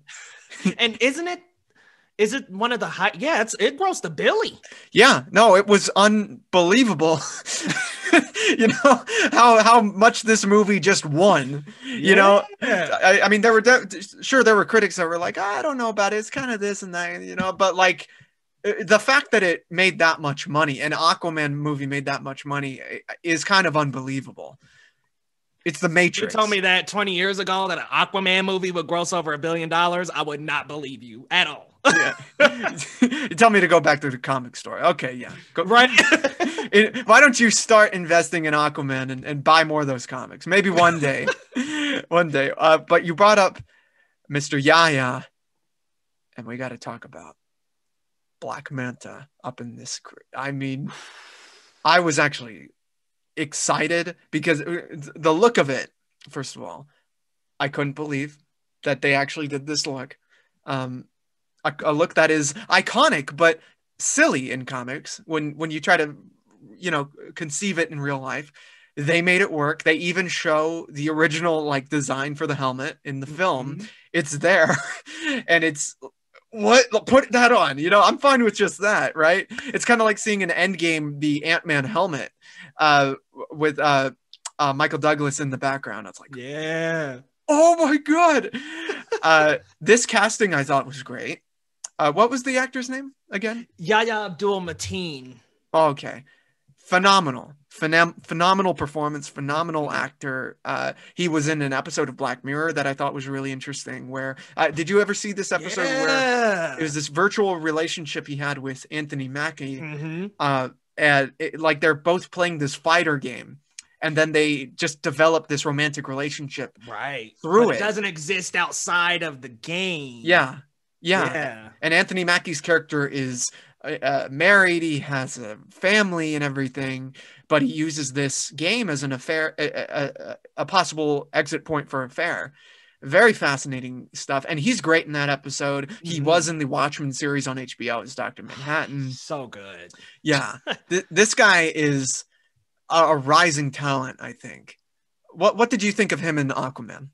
Speaker 2: And is it one of the high? Yeah, it grossed a billy.
Speaker 1: Yeah, no, it was unbelievable. You know how much this movie just won. You know, I mean, there were critics that were like, I don't know about it. It's kind of this and that, you know. But like, the fact that it made that much money, an Aquaman movie made that much money, is kind of unbelievable. It's the Matrix.
Speaker 2: You told me that 20 years ago that an Aquaman movie would gross over $1 billion, I would not believe you at all.
Speaker 1: Yeah. You tell me to go back to the comic store. Okay, yeah. Go.
Speaker 2: Right.
Speaker 1: Why don't you start investing in Aquaman and buy more of those comics? Maybe one day. One day. But you brought up Mr. Yaya, and we got to talk about Black Manta up in this. I mean, I was actually excited because the look of it, first of all, I couldn't believe that they actually did this look. A look that is iconic but silly in comics when you try to, you know, conceive it in real life. They made it work. They even show the original like design for the helmet in the film. It's there. And it's what, put that on, you know, I'm fine with just that, right? It's kind of like seeing an Endgame, the Ant-Man helmet with Michael Douglas in the background. It's like,
Speaker 2: yeah.
Speaker 1: Oh my God. This casting I thought was great. What was the actor's name again?
Speaker 2: Yahya Abdul-Mateen.
Speaker 1: Oh, okay. Phenomenal performance, phenomenal actor. He was in an episode of Black Mirror that I thought was really interesting where, did you ever see this episode where it was this virtual relationship he had with Anthony Mackie? And like they're both playing this fighter game. And then they just develop this romantic relationship through it.
Speaker 2: It doesn't exist outside of the game.
Speaker 1: Yeah. And Anthony Mackie's character is married. He has a family and everything, but he uses this game as an affair, a possible exit point for affair. Very fascinating stuff. And he's great in that episode. He was in the Watchmen series on HBO as Dr. Manhattan.
Speaker 2: So good.
Speaker 1: Yeah. This guy is a rising talent, I think. What did you think of him in Aquaman?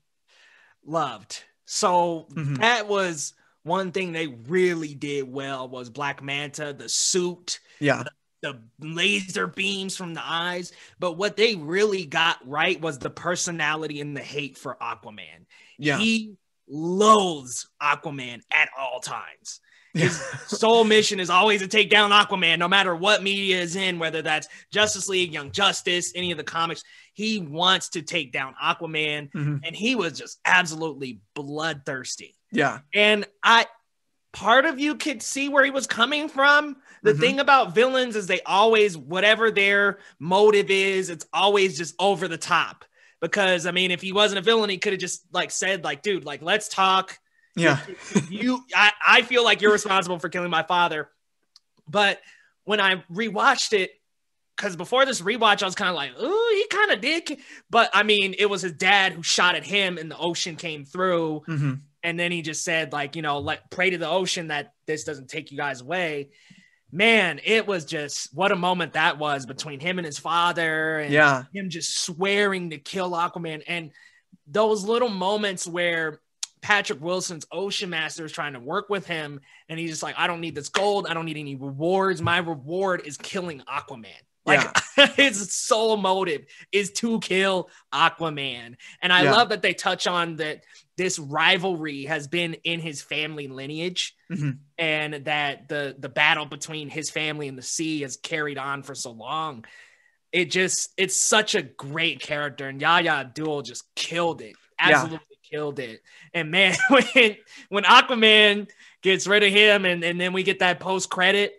Speaker 2: Loved. So that was one thing they really did well was Black Manta, the suit, the laser beams from the eyes. But what they really got right was the personality and the hate for Aquaman. Yeah. He loathes Aquaman at all times. His sole mission is always to take down Aquaman, no matter what media is in, whether that's Justice League, Young Justice, any of the comics. He wants to take down Aquaman, and he was just absolutely bloodthirsty. Yeah. And part of you could see where he was coming from. The thing about villains is they always, whatever their motive is, it's always just over the top. Because, I mean, if he wasn't a villain, he could have just like said, like, dude, like, let's talk. Yeah. I feel like you're responsible for killing my father. But when I rewatched it, because before this rewatch, I was kind of like, oh, he kind of did. But I mean, it was his dad who shot at him and the ocean came through. And then he just said, like, you know, like, pray to the ocean that this doesn't take you guys away. Man, it was just what a moment that was between him and his father and him just swearing to kill Aquaman. And those little moments where Patrick Wilson's Ocean Master is trying to work with him and he's just like, I don't need this gold. I don't need any rewards. My reward is killing Aquaman. Like his sole motive is to kill Aquaman. And I love that they touch on that this rivalry has been in his family lineage and that the battle between his family and the sea has carried on for so long. It's such a great character. And Yahya Abdul just killed it. Absolutely killed it. And man, when Aquaman gets rid of him and then we get that post credit,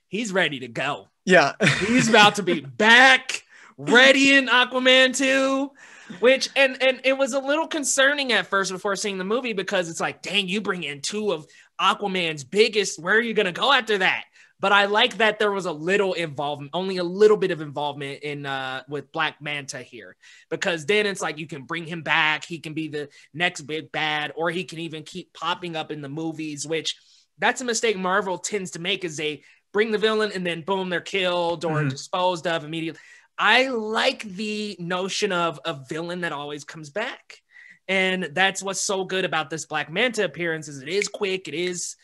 Speaker 2: he's ready to go. Yeah. He's about to be back, ready in Aquaman 2, which, and it was a little concerning at first before seeing the movie because it's like, dang, you bring in two of Aquaman's biggest, where are you going to go after that? But I like that there was a little involvement, only a little bit of involvement in with Black Manta here, because then it's like you can bring him back. He can be the next big bad, or he can even keep popping up in the movies, which that's a mistake Marvel tends to make is they bring the villain and then boom, they're killed or disposed of immediately. I like the notion of a villain that always comes back. And that's what's so good about this Black Manta appearance is it is quick. It is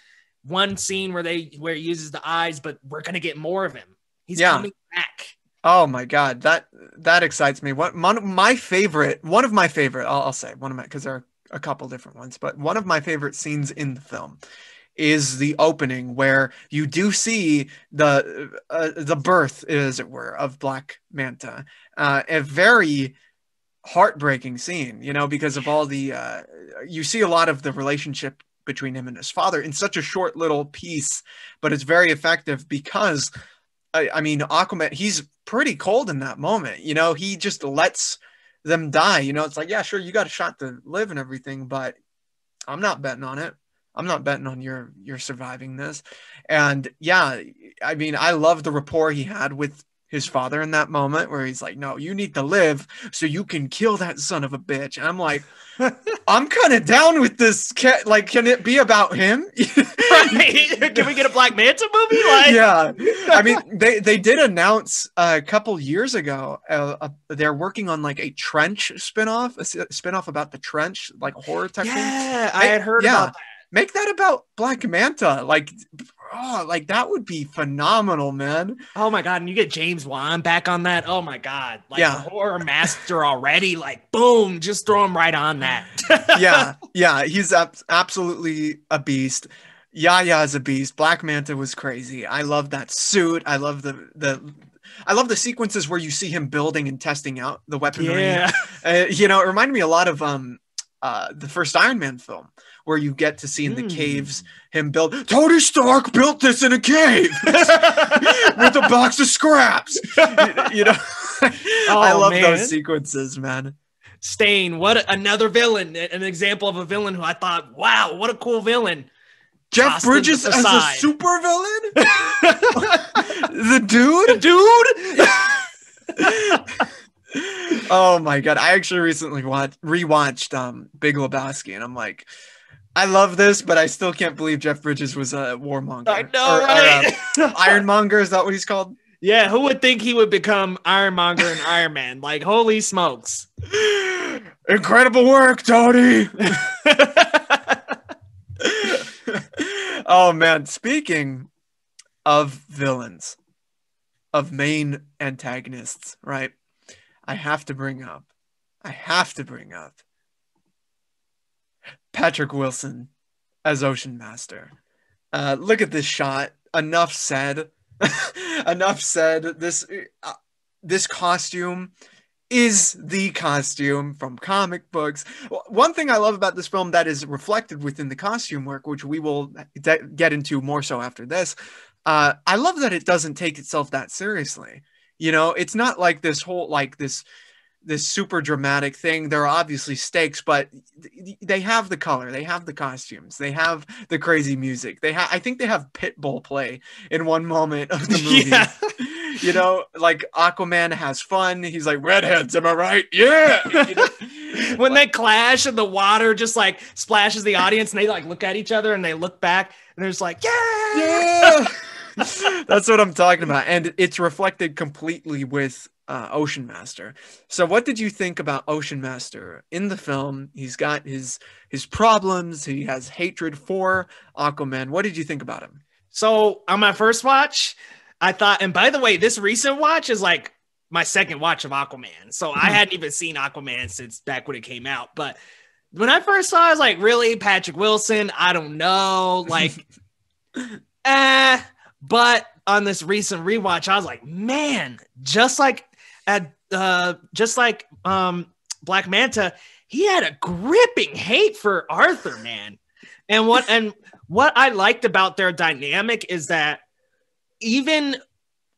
Speaker 2: one scene where he uses the eyes, but we're going to get more of him. He's coming back. Oh my God. That excites me. One of my favorite, I'll say one of my, cause there are a couple different ones, but one of my favorite scenes in the film
Speaker 1: is the opening where you do see the birth, as it were, of Black Manta. A very heartbreaking scene, you know, because of all the you see a lot of the relationship between him and his father in such a short little piece, but it's very effective because I mean, Aquaman, he's pretty cold in that moment, you know, he just lets them die, you know. It's like, yeah, sure, you got a shot to live and everything, but I'm not betting on it. I'm not betting on your surviving this. And yeah, I mean, I love the rapport he had with his father in that moment where he's like, no, you need to live so you can kill that son of a bitch. And I'm like, I'm kind of down with this. Like, can it be about him?
Speaker 2: Right? Can we get a Black Manta movie? Like,
Speaker 1: yeah. I mean, they did announce a couple years ago, they're working on like a Trench spinoff, a spinoff about the Trench, like horror technique.
Speaker 2: Yeah, I had heard about that.
Speaker 1: Make that about Black Manta. Like, oh, like that would be phenomenal, man.
Speaker 2: Oh my God. And you get James Wan back on that. Oh my God. Like, a horror master already. Like, boom, just throw him right on that.
Speaker 1: Yeah. He's absolutely a beast. Yaya is a beast. Black Manta was crazy. I love that suit. I love I love the sequences where you see him building and testing out the weaponry.
Speaker 2: Yeah.
Speaker 1: You know, it reminded me a lot of the first Iron Man film, where you get to see in the caves him build. Tony Stark built this in a cave with a box of scraps. You know, I love those sequences, man.
Speaker 2: Stain, what another villain, an example of a villain who I thought, wow, what a cool villain.
Speaker 1: Jeff Bridges as a super villain? The dude? Oh my God. I actually recently rewatched Big Lebowski, and I'm like, I love this, but I still can't believe Jeff Bridges was a warmonger.
Speaker 2: I know, right?
Speaker 1: Ironmonger, is that what he's called?
Speaker 2: Yeah, who would think he would become Ironmonger and Iron Man? Like, holy smokes.
Speaker 1: Incredible work, Tony! Oh man, speaking of villains, of main antagonists, right? I have to bring up Patrick Wilson as Ocean Master. Look at this shot. Enough said. Enough said. This costume is the costume from comic books. One thing I love about this film that is reflected within the costume work, which we will get into more so after this, I love that it doesn't take itself that seriously. You know, it's not like this whole, like this super dramatic thing. There are obviously stakes, but they have the color, they have the costumes, they have the crazy music. I think they have Pitbull play in one moment of the movie. Yeah. You know, like Aquaman has fun. He's like, redheads, am I right? Yeah. You know?
Speaker 2: When they clash and the water just like splashes the audience and they like look at each other and they look back and they're just like, yeah.
Speaker 1: That's what I'm talking about. And it's reflected completely with Ocean Master. So what did you think about Ocean Master in the film? He's got his problems. He has hatred for Aquaman. What did you think about him?
Speaker 2: So on my first watch, I thought, and by the way, this recent watch is like my second watch of Aquaman. So I hadn't even seen Aquaman since back when it came out. But when I first saw it, I was like, really? Patrick Wilson? I don't know. Like, But on this recent rewatch, I was like, man, just like Black Manta, he had a gripping hate for Arthur, man. And what I liked about their dynamic is that even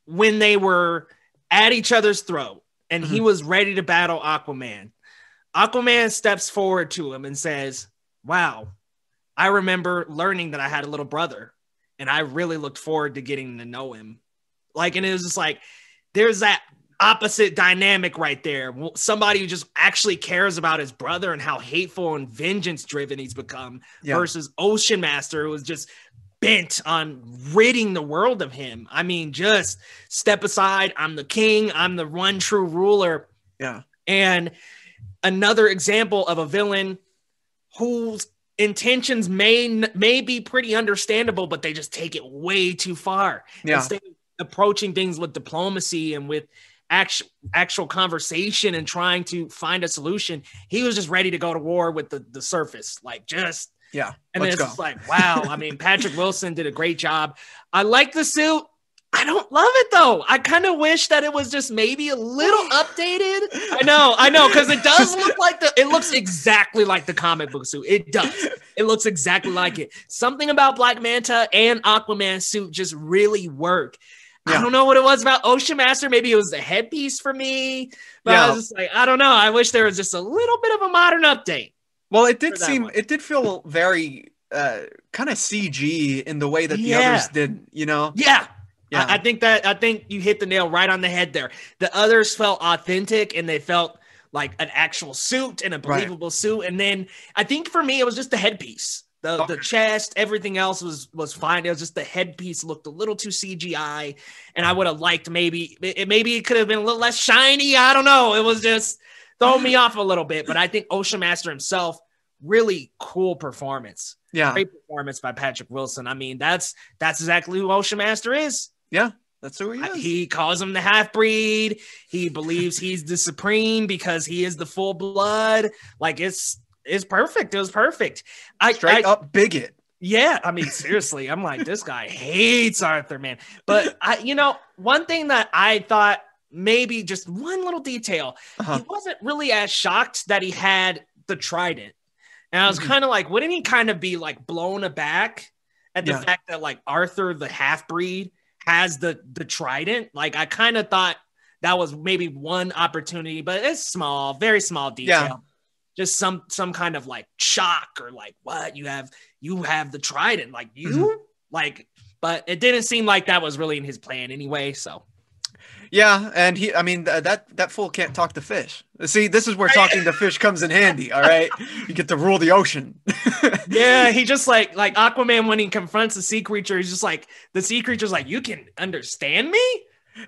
Speaker 2: when they were at each other's throat and he was ready to battle Aquaman, Aquaman steps forward to him and says, wow, I remember learning that I had a little brother. And I really looked forward to getting to know him. Like, and it was just like, there's that opposite dynamic right there. Somebody who just actually cares about his brother and how hateful and vengeance driven he's become versus Ocean Master, who was just bent on ridding the world of him. I mean, just step aside. I'm the king. I'm the one true ruler.
Speaker 1: Yeah.
Speaker 2: And another example of a villain whose intentions may be pretty understandable, but they just take it way too far.
Speaker 1: Yeah.
Speaker 2: Instead of approaching things with diplomacy and with actual conversation and trying to find a solution, he was just ready to go to war with the surface. Like, just
Speaker 1: Yeah.
Speaker 2: And then it's just like, wow. I mean, Patrick Wilson did a great job. I like the suit. I don't love it though. I kind of wish that it was just maybe a little updated. I know, because it does look like it looks exactly like the comic book suit. It does. It looks exactly like it. Something about Black Manta and Aquaman suit just really work. Yeah. I don't know what it was about Ocean Master. Maybe it was the headpiece for me. But I was just like, I don't know. I wish there was just a little bit of a modern update.
Speaker 1: Well, it did feel very kind of CG in the way that the others did, you know?
Speaker 2: Yeah. Yeah. I think you hit the nail right on the head there. The others felt authentic and they felt like an actual suit and a believable suit. And then I think for me, it was just the headpiece, the chest, everything else was fine. It was just the headpiece looked a little too CGI. And I would have liked maybe it could have been a little less shiny. I don't know. It was just throwing me off a little bit. But I think Ocean Master himself, really cool performance.
Speaker 1: Yeah.
Speaker 2: Great performance by Patrick Wilson. I mean, that's exactly who Ocean Master is.
Speaker 1: Yeah, that's who he is.
Speaker 2: He calls him the half-breed. He believes he's the supreme because he is the full blood. Like it's perfect. It was perfect.
Speaker 1: Straight up bigot.
Speaker 2: Yeah, I mean, seriously, I'm like, this guy hates Arthur, man. But one thing that I thought maybe just one little detail, he wasn't really as shocked that he had the trident. And I was kind of like, wouldn't he kind of be like blown aback at the fact that like Arthur, the half-breed, has the trident? Like I kind of thought that was maybe one opportunity, but it's small, very small detail. Yeah. Just some kind of like shock or like, what, you have the trident, like you like, but it didn't seem like that was really in his plan anyway. So
Speaker 1: yeah, and that fool can't talk to fish. See, this is where talking to fish comes in handy. All right, you get to rule the ocean.
Speaker 2: Yeah, he just like Aquaman when he confronts the sea creature. He's just like, the sea creature's like, you can understand me.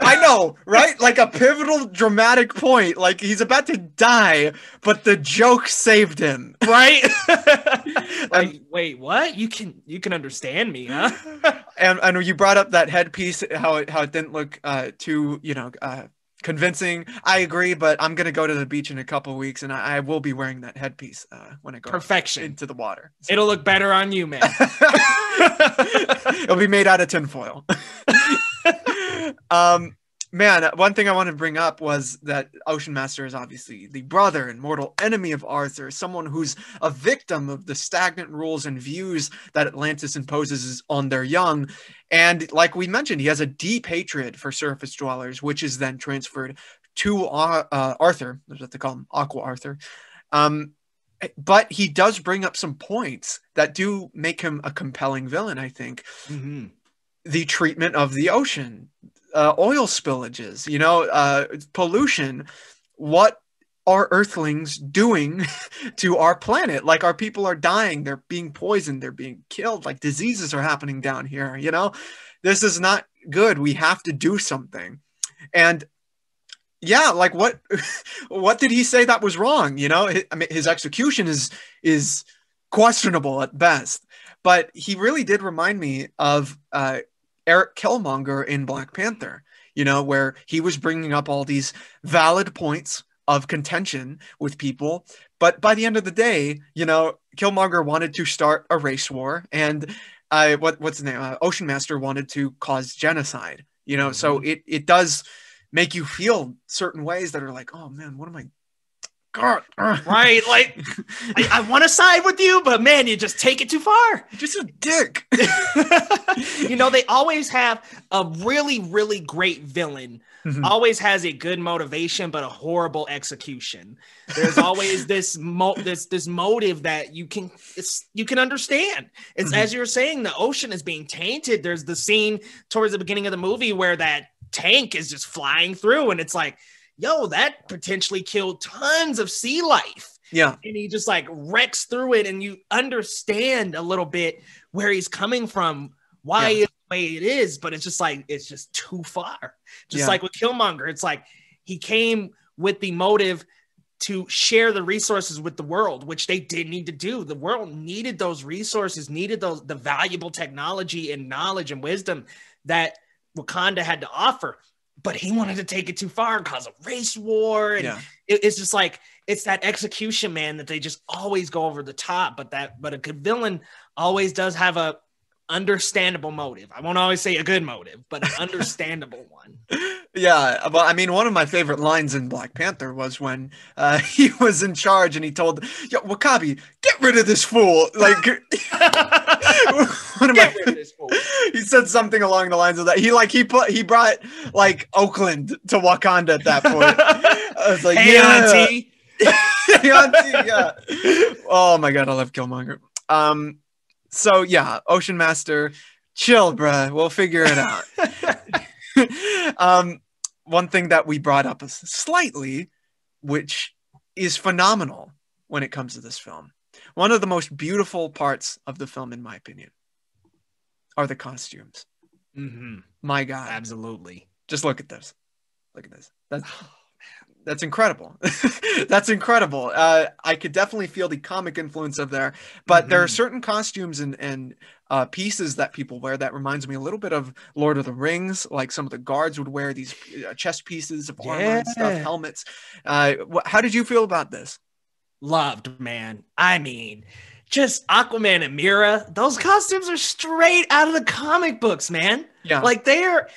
Speaker 1: I know, right? Like a pivotal dramatic point. Like he's about to die, but the joke saved him.
Speaker 2: Right? Like, wait, what? You can understand me, huh?
Speaker 1: And you brought up that headpiece, how it didn't look too, convincing. I agree, but I'm gonna go to the beach in a couple of weeks, and I will be wearing that headpiece when I go into the water. So.
Speaker 2: It'll look better on you, man.
Speaker 1: It'll be made out of tinfoil. Man, one thing I want to bring up was that Ocean Master is obviously the brother and mortal enemy of Arthur, someone who's a victim of the stagnant rules and views that Atlantis imposes on their young. And like we mentioned, he has a deep hatred for surface dwellers, which is then transferred to Arthur. That's what they call him, Aqua Arthur. But he does bring up some points that do make him a compelling villain, I think. Mm-hmm. The treatment of the ocean, oil spillages, pollution. What are Earthlings doing to our planet? Like our people are dying. They're being poisoned. They're being killed. Like diseases are happening down here. This is not good. We have to do something. And yeah, like what did he say that was wrong? His execution is questionable at best, but he really did remind me of, Eric Killmonger in Black Panther, where he was bringing up all these valid points of contention with people. But by the end of the day, Killmonger wanted to start a race war, and what's his name? Ocean Master wanted to cause genocide, so it does make you feel certain ways that are like, oh man, what am I? God.
Speaker 2: Right, like I want to side with you, but man, you just take it too far.
Speaker 1: You're just a dick.
Speaker 2: They always have a really, really great villain. Mm-hmm. Always has a good motivation, but a horrible execution. There's always this motive that you can understand. It's as you were saying, the ocean is being tainted. There's the scene towards the beginning of the movie where that tank is just flying through, and it's like, yo, that potentially killed tons of sea life.
Speaker 1: Yeah. And
Speaker 2: he just like wrecks through it, and you understand a little bit where he's coming from, why it's the way it is, but it's just like, it's just too far. Just like with Killmonger, it's like he came with the motive to share the resources with the world, which they did need to do. The world needed those resources, needed the valuable technology and knowledge and wisdom that Wakanda had to offer. But he wanted to take it too far and cause a race war. And it's just like, it's that execution, man, that they just always go over the top. But a good villain always does have a understandable motive. I won't always say a good motive, but an understandable one.
Speaker 1: Yeah, well, I mean, one of my favorite lines in Black Panther was when he was in charge and he told, "Yo, Wakabi, get rid of this fool." Like, one of
Speaker 2: Get rid of this fool.
Speaker 1: he said something along the lines of that. He brought like Oakland to Wakanda at that point. I was like,
Speaker 2: hey,
Speaker 1: yeah.
Speaker 2: auntie.
Speaker 1: Hey, auntie, yeah. Oh my god, I love Killmonger. So yeah, Ocean Master, chill, bruh. We'll figure it out. One thing that we brought up slightly, which is phenomenal when it comes to this film. One of the most beautiful parts of the film, in my opinion, are the costumes.
Speaker 2: Mm-hmm.
Speaker 1: My God.
Speaker 2: Absolutely.
Speaker 1: Just look at this. Look at this. That's incredible. That's incredible. I could definitely feel the comic influence of there, but there are certain costumes and pieces that people wear that reminds me a little bit of Lord of the Rings. Like some of the guards would wear these chest pieces of armor and stuff, helmets. How did you feel about this?
Speaker 2: Loved, man. I mean, just Aquaman and Mira, those costumes are straight out of the comic books, man.
Speaker 1: Yeah.
Speaker 2: Like they're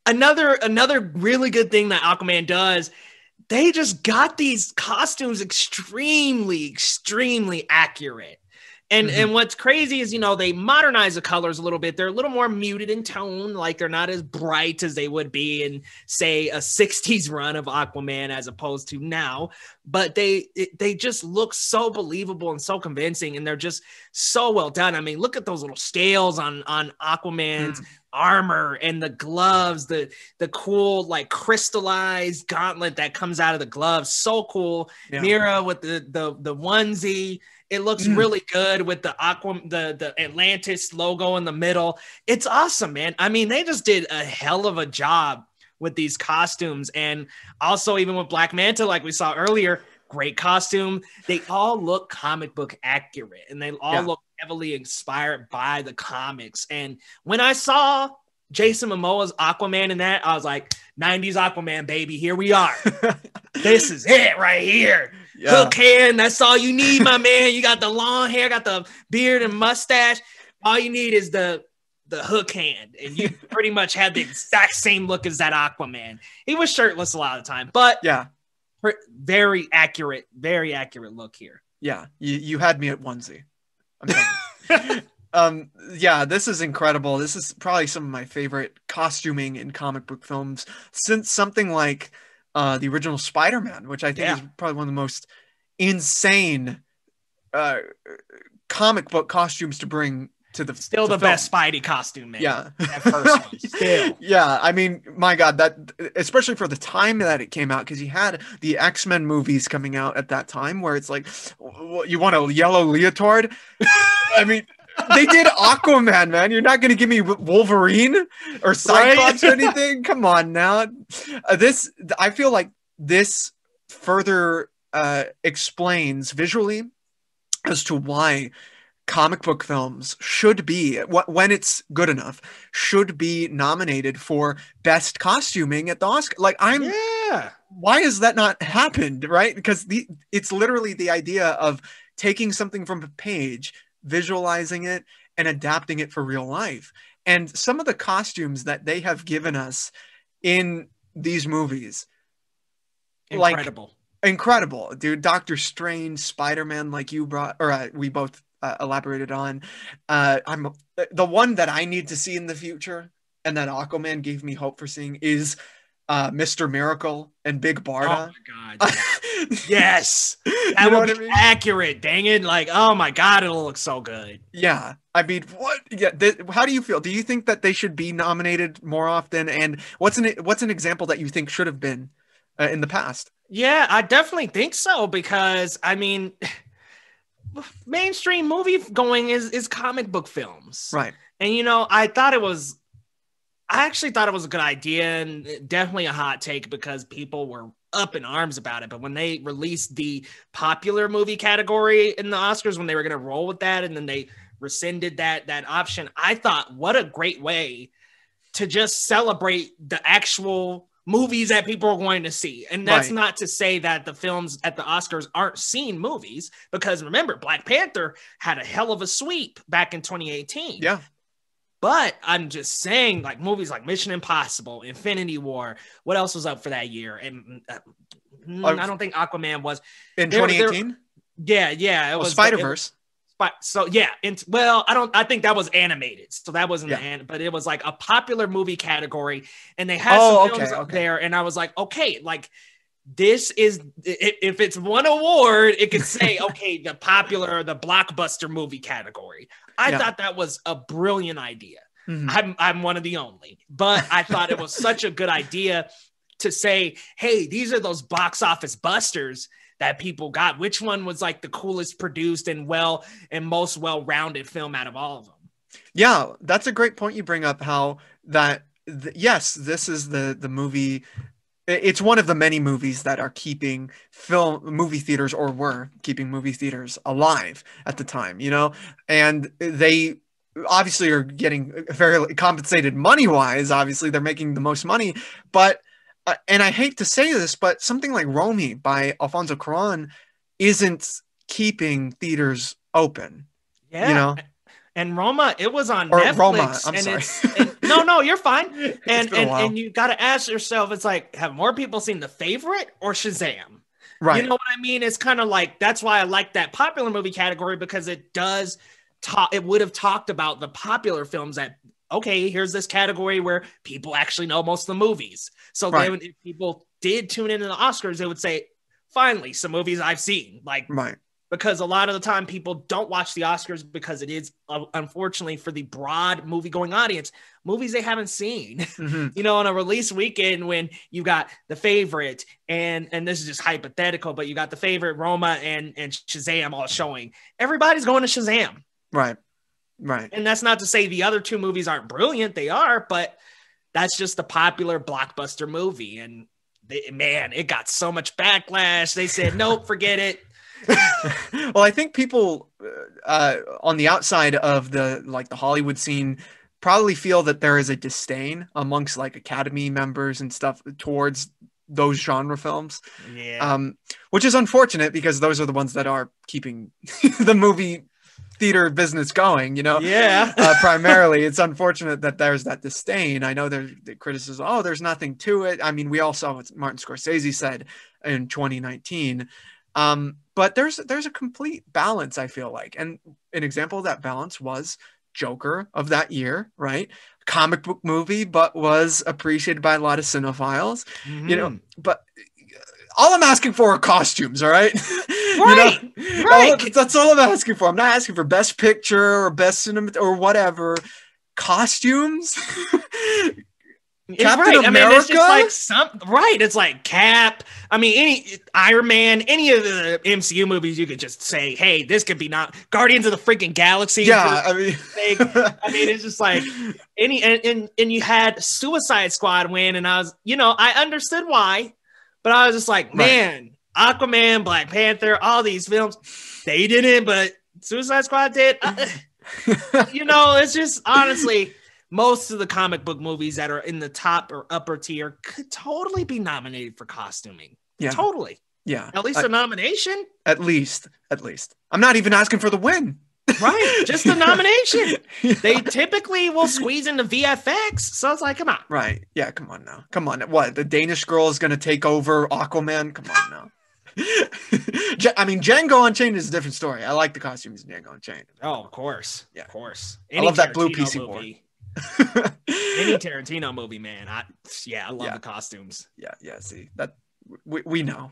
Speaker 2: another really good thing that Aquaman does. They just got these costumes extremely accurate. And what's crazy is, you know, they modernize the colors a little bit. They're a little more muted in tone. Like they're not as bright as they would be in, say, a 60s run of Aquaman as opposed to now. But they just look so believable and so convincing. And they're just so well done. I mean, look at those little scales on Aquaman's armor and the gloves, the cool like crystallized gauntlet that comes out of the gloves. So cool. Yeah. Mira with the onesie. It looks really good with the the Atlantis logo in the middle. It's awesome, man. I mean, they just did a hell of a job with these costumes. And also even with Black Manta, like we saw earlier, great costume. They all look comic book accurate and they all look heavily inspired by the comics. And when I saw Jason Momoa's Aquaman in that, I was like, 90s Aquaman, baby, here we are. This is it right here. Yeah. Hook hand, that's all you need, my man. You got the long hair, got the beard and mustache. All you need is the hook hand, and you pretty much had the exact same look as that Aquaman. He was shirtless a lot of the time, but yeah, very accurate look here.
Speaker 1: Yeah, you had me at onesie. Yeah, this is incredible. This is probably some of my favorite costuming in comic book films since something like the original Spider-Man, which I think is probably one of the most insane comic book costumes to bring to the
Speaker 2: still the film. Best Spidey costume, man.
Speaker 1: Yeah,
Speaker 2: that first one. Still.
Speaker 1: Yeah, I mean, my God, that especially for the time that it came out, because you had the X-Men movies coming out at that time, where it's like, you want a yellow leotard? I mean. They did Aquaman, man. You're not going to give me Wolverine or Cyclops or anything? Come on now. I feel like this further explains visually as to why comic book films should be, when it's good enough, should be nominated for best costuming at the Oscar. Like, why has that not happened, right? Because it's literally the idea of taking something from a page, visualizing it, and adapting it for real life. And some of the costumes that they have given us in these movies, incredible, dude. Doctor Strange, Spider-Man, like you brought, or we both elaborated on. I'm the one that I need to see in the future, and that Aquaman gave me hope for seeing, is Mr. Miracle and Big Barda.
Speaker 2: Oh my God. Yes. That would be accurate. Dang it. Like, oh my God, it'll look so good.
Speaker 1: Yeah. I mean, what? Yeah. How do you feel? Do you think that they should be nominated more often? And what's an example that you think should have been in the past?
Speaker 2: Yeah, I definitely think so, because I mean, mainstream movie going is comic book films.
Speaker 1: Right.
Speaker 2: And I actually thought it was a good idea, and definitely a hot take, because people were up in arms about it. But when they released the popular movie category in the Oscars, when they were going to roll with that, and then they rescinded that option, I thought, what a great way to just celebrate the actual movies that people are going to see. And that's
Speaker 1: Right.
Speaker 2: not to say that the films at the Oscars aren't seen movies, because remember, Black Panther had a hell of a sweep back in 2018.
Speaker 1: Yeah.
Speaker 2: But I'm just saying, like movies like Mission Impossible, Infinity War, what else was up for that year? And I don't think Aquaman was.
Speaker 1: In 2018?
Speaker 2: Yeah, it was
Speaker 1: Spider-Verse.
Speaker 2: So yeah, I think that was animated. So that wasn't but it was like a popular movie category, and they had some films up there, and I was like, okay, like this is, if it's one award, it could say, okay, the popular or the blockbuster movie category. I thought that was a brilliant idea. I'm one of the only, but I thought it was such a good idea to say, hey, these are those box office busters that people got. Which one was like the coolest produced and most well-rounded film out of all of them?
Speaker 1: Yeah, that's a great point you bring up, how that yes, this is the movie. It's one of the many movies that are keeping movie theaters, or were keeping movie theaters alive at the time, you know, and they obviously are getting very compensated money-wise. Obviously, they're making the most money, but and I hate to say this, but something like Romy by Alfonso Cuarón isn't keeping theaters open.
Speaker 2: Yeah.
Speaker 1: You know?
Speaker 2: And Roma, it was on Netflix.
Speaker 1: Roma, I'm sorry.
Speaker 2: No, you're fine. And you got to ask yourself, it's like, have more people seen The Favorite or Shazam?
Speaker 1: Right.
Speaker 2: You know what I mean? It's kind of like, that's why I like that popular movie category, because it does it would have talked about the popular films that, okay, here's this category where people actually know most of the movies. So then if people did tune into the Oscars, they would say, finally, some movies I've seen. Like, because a lot of the time people don't watch the Oscars because it is, unfortunately, for the broad movie-going audience, movies they haven't seen. You know, on a release weekend when you got The Favorite, and this is just hypothetical, but you got The Favorite, Roma, and Shazam all showing. Everybody's going to Shazam.
Speaker 1: Right.
Speaker 2: And that's not to say the other two movies aren't brilliant. They are, but that's just the popular blockbuster movie. And it got so much backlash. They said, nope, forget it.
Speaker 1: Well, I think people on the outside of the Hollywood scene probably feel that there is a disdain amongst like Academy members and stuff towards those genre films. Which is unfortunate, because those are the ones that are keeping the movie theater business going, you know. Primarily, it's unfortunate that there's that disdain. I know there's the criticism, oh, there's nothing to it. I mean, we all saw what Martin Scorsese said in 2019. But there's a complete balance, I feel like. And an example of that balance was Joker of that year, right? Comic book movie, but was appreciated by a lot of cinephiles, you know, but all I'm asking for are costumes, all right?
Speaker 2: Right,
Speaker 1: you know? That's all I'm asking for. I'm not asking for best picture or best cinema or whatever. Costumes? Captain America?
Speaker 2: I mean, it's just like it's like Cap. I mean, any Iron Man, any of the MCU movies, you could just say, hey, this could be not Guardians of the freaking Galaxy.
Speaker 1: Yeah, I mean,
Speaker 2: it's just like and you had Suicide Squad win, and I was, you know, I understood why. But I was just like, man, Aquaman, Black Panther, all these films, they didn't, but Suicide Squad did. You know, it's just, honestly, most of the comic book movies that are in the top or upper tier could totally be nominated for costuming.
Speaker 1: Yeah.
Speaker 2: Totally.
Speaker 1: Yeah.
Speaker 2: At least a nomination.
Speaker 1: At least. I'm not even asking for the win.
Speaker 2: Right. Just a nomination. They typically will squeeze into VFX. So it's like, come on.
Speaker 1: Right. Yeah. Come on now. Come on. What? The Danish girl is going to take over Aquaman? Come on now. I mean, Django Unchained is a different story. I like the costumes in Django Unchained.
Speaker 2: Oh, of course.
Speaker 1: Yeah.
Speaker 2: Of course.
Speaker 1: I love that blue PC
Speaker 2: movie. Any Tarantino movie, man. I love the costumes.
Speaker 1: Yeah. See, that we know.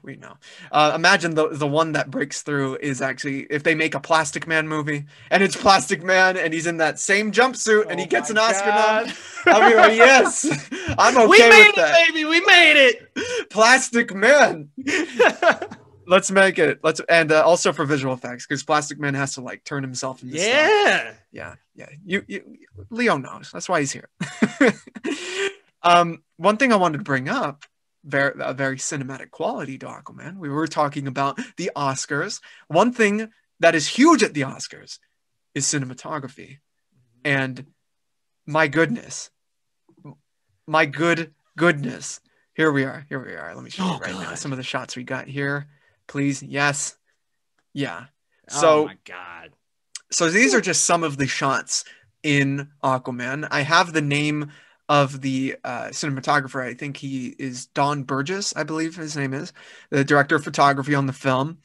Speaker 1: Imagine the one that breaks through is actually if they make a Plastic Man movie, and it's Plastic Man and he's in that same jumpsuit and he gets an Oscar nom. I mean, like, yes, I'm okay with that.
Speaker 2: We made it, baby. We made it.
Speaker 1: Plastic Man. Let's make it. And also for visual effects, because Plastic Man has to like turn himself into stuff. Yeah. You Leo knows. That's why he's here. One thing I wanted to bring up, a very cinematic quality to Aquaman. We were talking about the Oscars. One thing that is huge at the Oscars is cinematography. And my goodness, Here we are. Here we are. Let me show you
Speaker 2: Oh
Speaker 1: right now
Speaker 2: God.
Speaker 1: some of the shots we got here. Please. Yes. Yeah.
Speaker 2: Oh
Speaker 1: So
Speaker 2: my God.
Speaker 1: so these are just some of the shots in Aquaman. I have the name of the cinematographer. I think he is Don Burgess, I believe his name is, the director of photography on the film.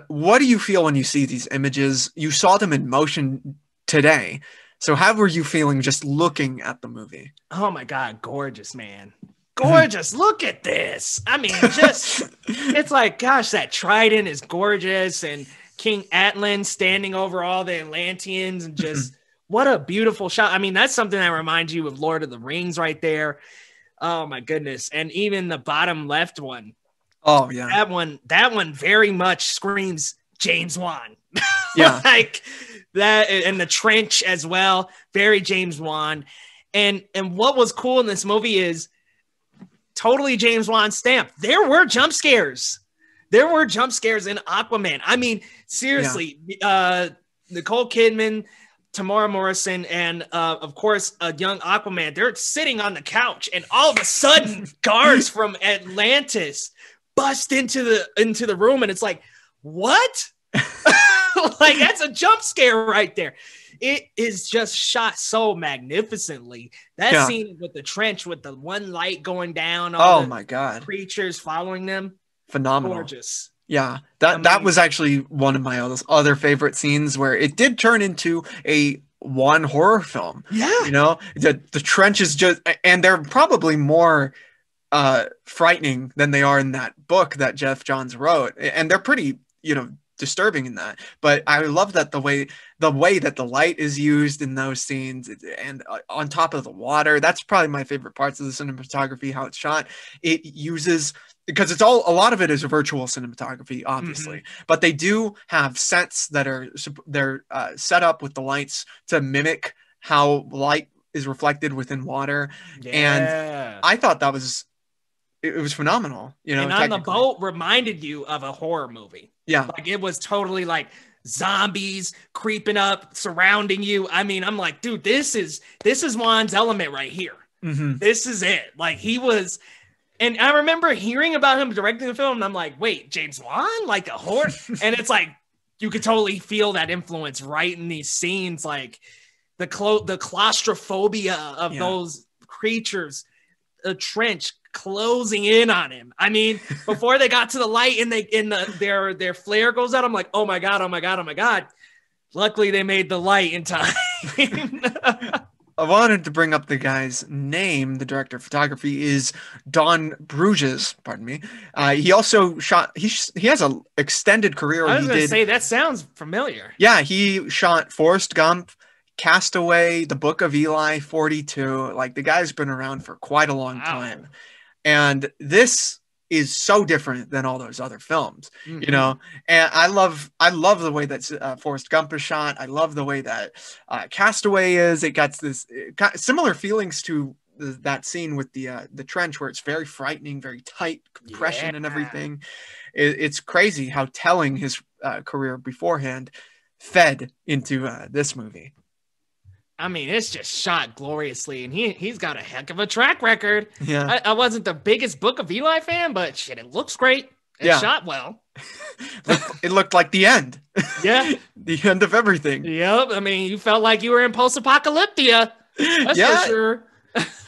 Speaker 1: What do you feel when you see these images? You saw them in motion today. So how were you feeling just looking at the movie?
Speaker 2: Oh my God. Gorgeous, man. Gorgeous. Look at this. I mean, just, it's like, gosh, that trident is gorgeous. And King Atlan standing over all the Atlanteans and just what a beautiful shot. I mean, that's something that reminds you of Lord of the Rings right there. Oh my goodness. And even the bottom left one.
Speaker 1: Oh yeah.
Speaker 2: That one very much screams James Wan.
Speaker 1: Yeah.
Speaker 2: Like that, and the trench as well. Very James Wan. And what was cool in this movie is totally James Wan stamp. There were jump scares. There were jump scares in Aquaman. I mean, seriously, Nicole Kidman, Tamara Morrison, and of course, a young Aquaman, they're sitting on the couch, and all of a sudden, guards from Atlantis bust into the room, and it's like, what? Like, that's a jump scare right there. It is just shot so magnificently. That scene with the trench, with the one light going down, all
Speaker 1: my God,
Speaker 2: creatures following them,
Speaker 1: phenomenal,
Speaker 2: gorgeous.
Speaker 1: Yeah, that was actually one of my other favorite scenes where it did turn into a one horror film.
Speaker 2: Yeah,
Speaker 1: you know, the trench is just, and they're probably more frightening than they are in that book that Jeff Johns wrote, and they're pretty, disturbing in that. But I love that the way that the light is used in those scenes, and on top of the water, that's probably my favorite parts of the cinematography, how it's shot. It uses, because a lot of it is virtual cinematography, obviously, but they do have sets that are set up with the lights to mimic how light is reflected within water. And I thought that was, it was phenomenal, and
Speaker 2: on the boat reminded you of a horror movie.
Speaker 1: Yeah,
Speaker 2: like it was totally like zombies creeping up, surrounding you. I mean, I'm like, dude, this is Juan's element right here. This is it. Like, he was. And I remember hearing about him directing the film, and I'm like, wait, James Wan? Like a horror? And it's like, you could totally feel that influence right in these scenes, like the claustrophobia of those creatures, a trench closing in on him. I mean, before they got to the light and their flare goes out, I'm like, oh my God, oh my God, oh my God. Luckily, they made the light in time.
Speaker 1: I wanted to bring up the guy's name. The director of photography is Don Bruges. Pardon me. He also shot. He has an extended career.
Speaker 2: I was going to say, that sounds familiar.
Speaker 1: Yeah, he shot Forrest Gump, Castaway, The Book of Eli, 42. Like, the guy's been around for quite a long time, and this is so different than all those other films, and I love the way that Forrest Gump is shot. I love the way that Castaway is. It got similar feelings to that scene with the trench, where it's very frightening, very tight compression and everything. It's crazy how telling his career beforehand fed into this movie.
Speaker 2: I mean, it's just shot gloriously, and he's got a heck of a track record.
Speaker 1: Yeah,
Speaker 2: I wasn't the biggest Book of Eli fan, but shit, it looks great. It's shot well.
Speaker 1: It looked like the end.
Speaker 2: Yeah,
Speaker 1: the end of everything.
Speaker 2: Yep. I mean, you felt like you were in post-apocalyptia. That's for sure.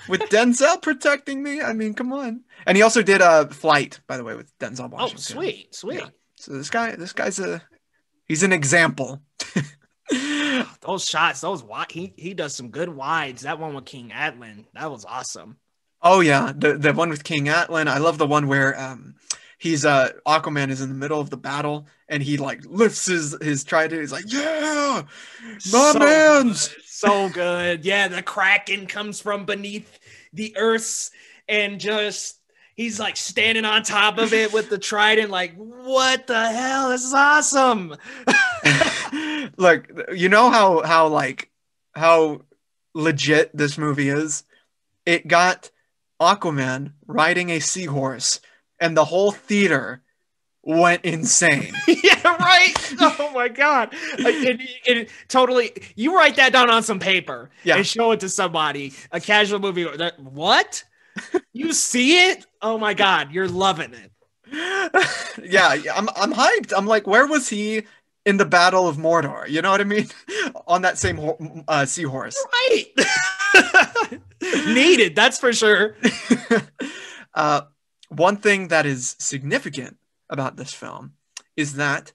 Speaker 1: With Denzel protecting me. I mean, come on. And he also did Flight, by the way, with Denzel Washington.
Speaker 2: Oh, sweet. Yeah.
Speaker 1: So this guy's he's an example.
Speaker 2: Those shots, he does some good wides. That one with King Atlan, that was awesome.
Speaker 1: Oh yeah, the one with King Atlan. I love the one where he's Aquaman is in the middle of the battle, and he like lifts his trident. He's like, yeah, man's
Speaker 2: so good. Yeah, the Kraken comes from beneath the earth, and just he's like standing on top of it with the trident. Like, what the hell? This is awesome.
Speaker 1: Look, you know how legit this movie is? It got Aquaman riding a seahorse, and the whole theater went insane.
Speaker 2: Yeah, right. Oh my God. It totally, you write that down on some paper and show it to somebody, a casual movie. What? You see it? Oh my God, you're loving it.
Speaker 1: Yeah, I'm hyped. I'm like, where was he in the Battle of Mordor? You know what I mean? On that same seahorse.
Speaker 2: Right. Needed, that's for sure.
Speaker 1: uh, one thing that is significant about this film is that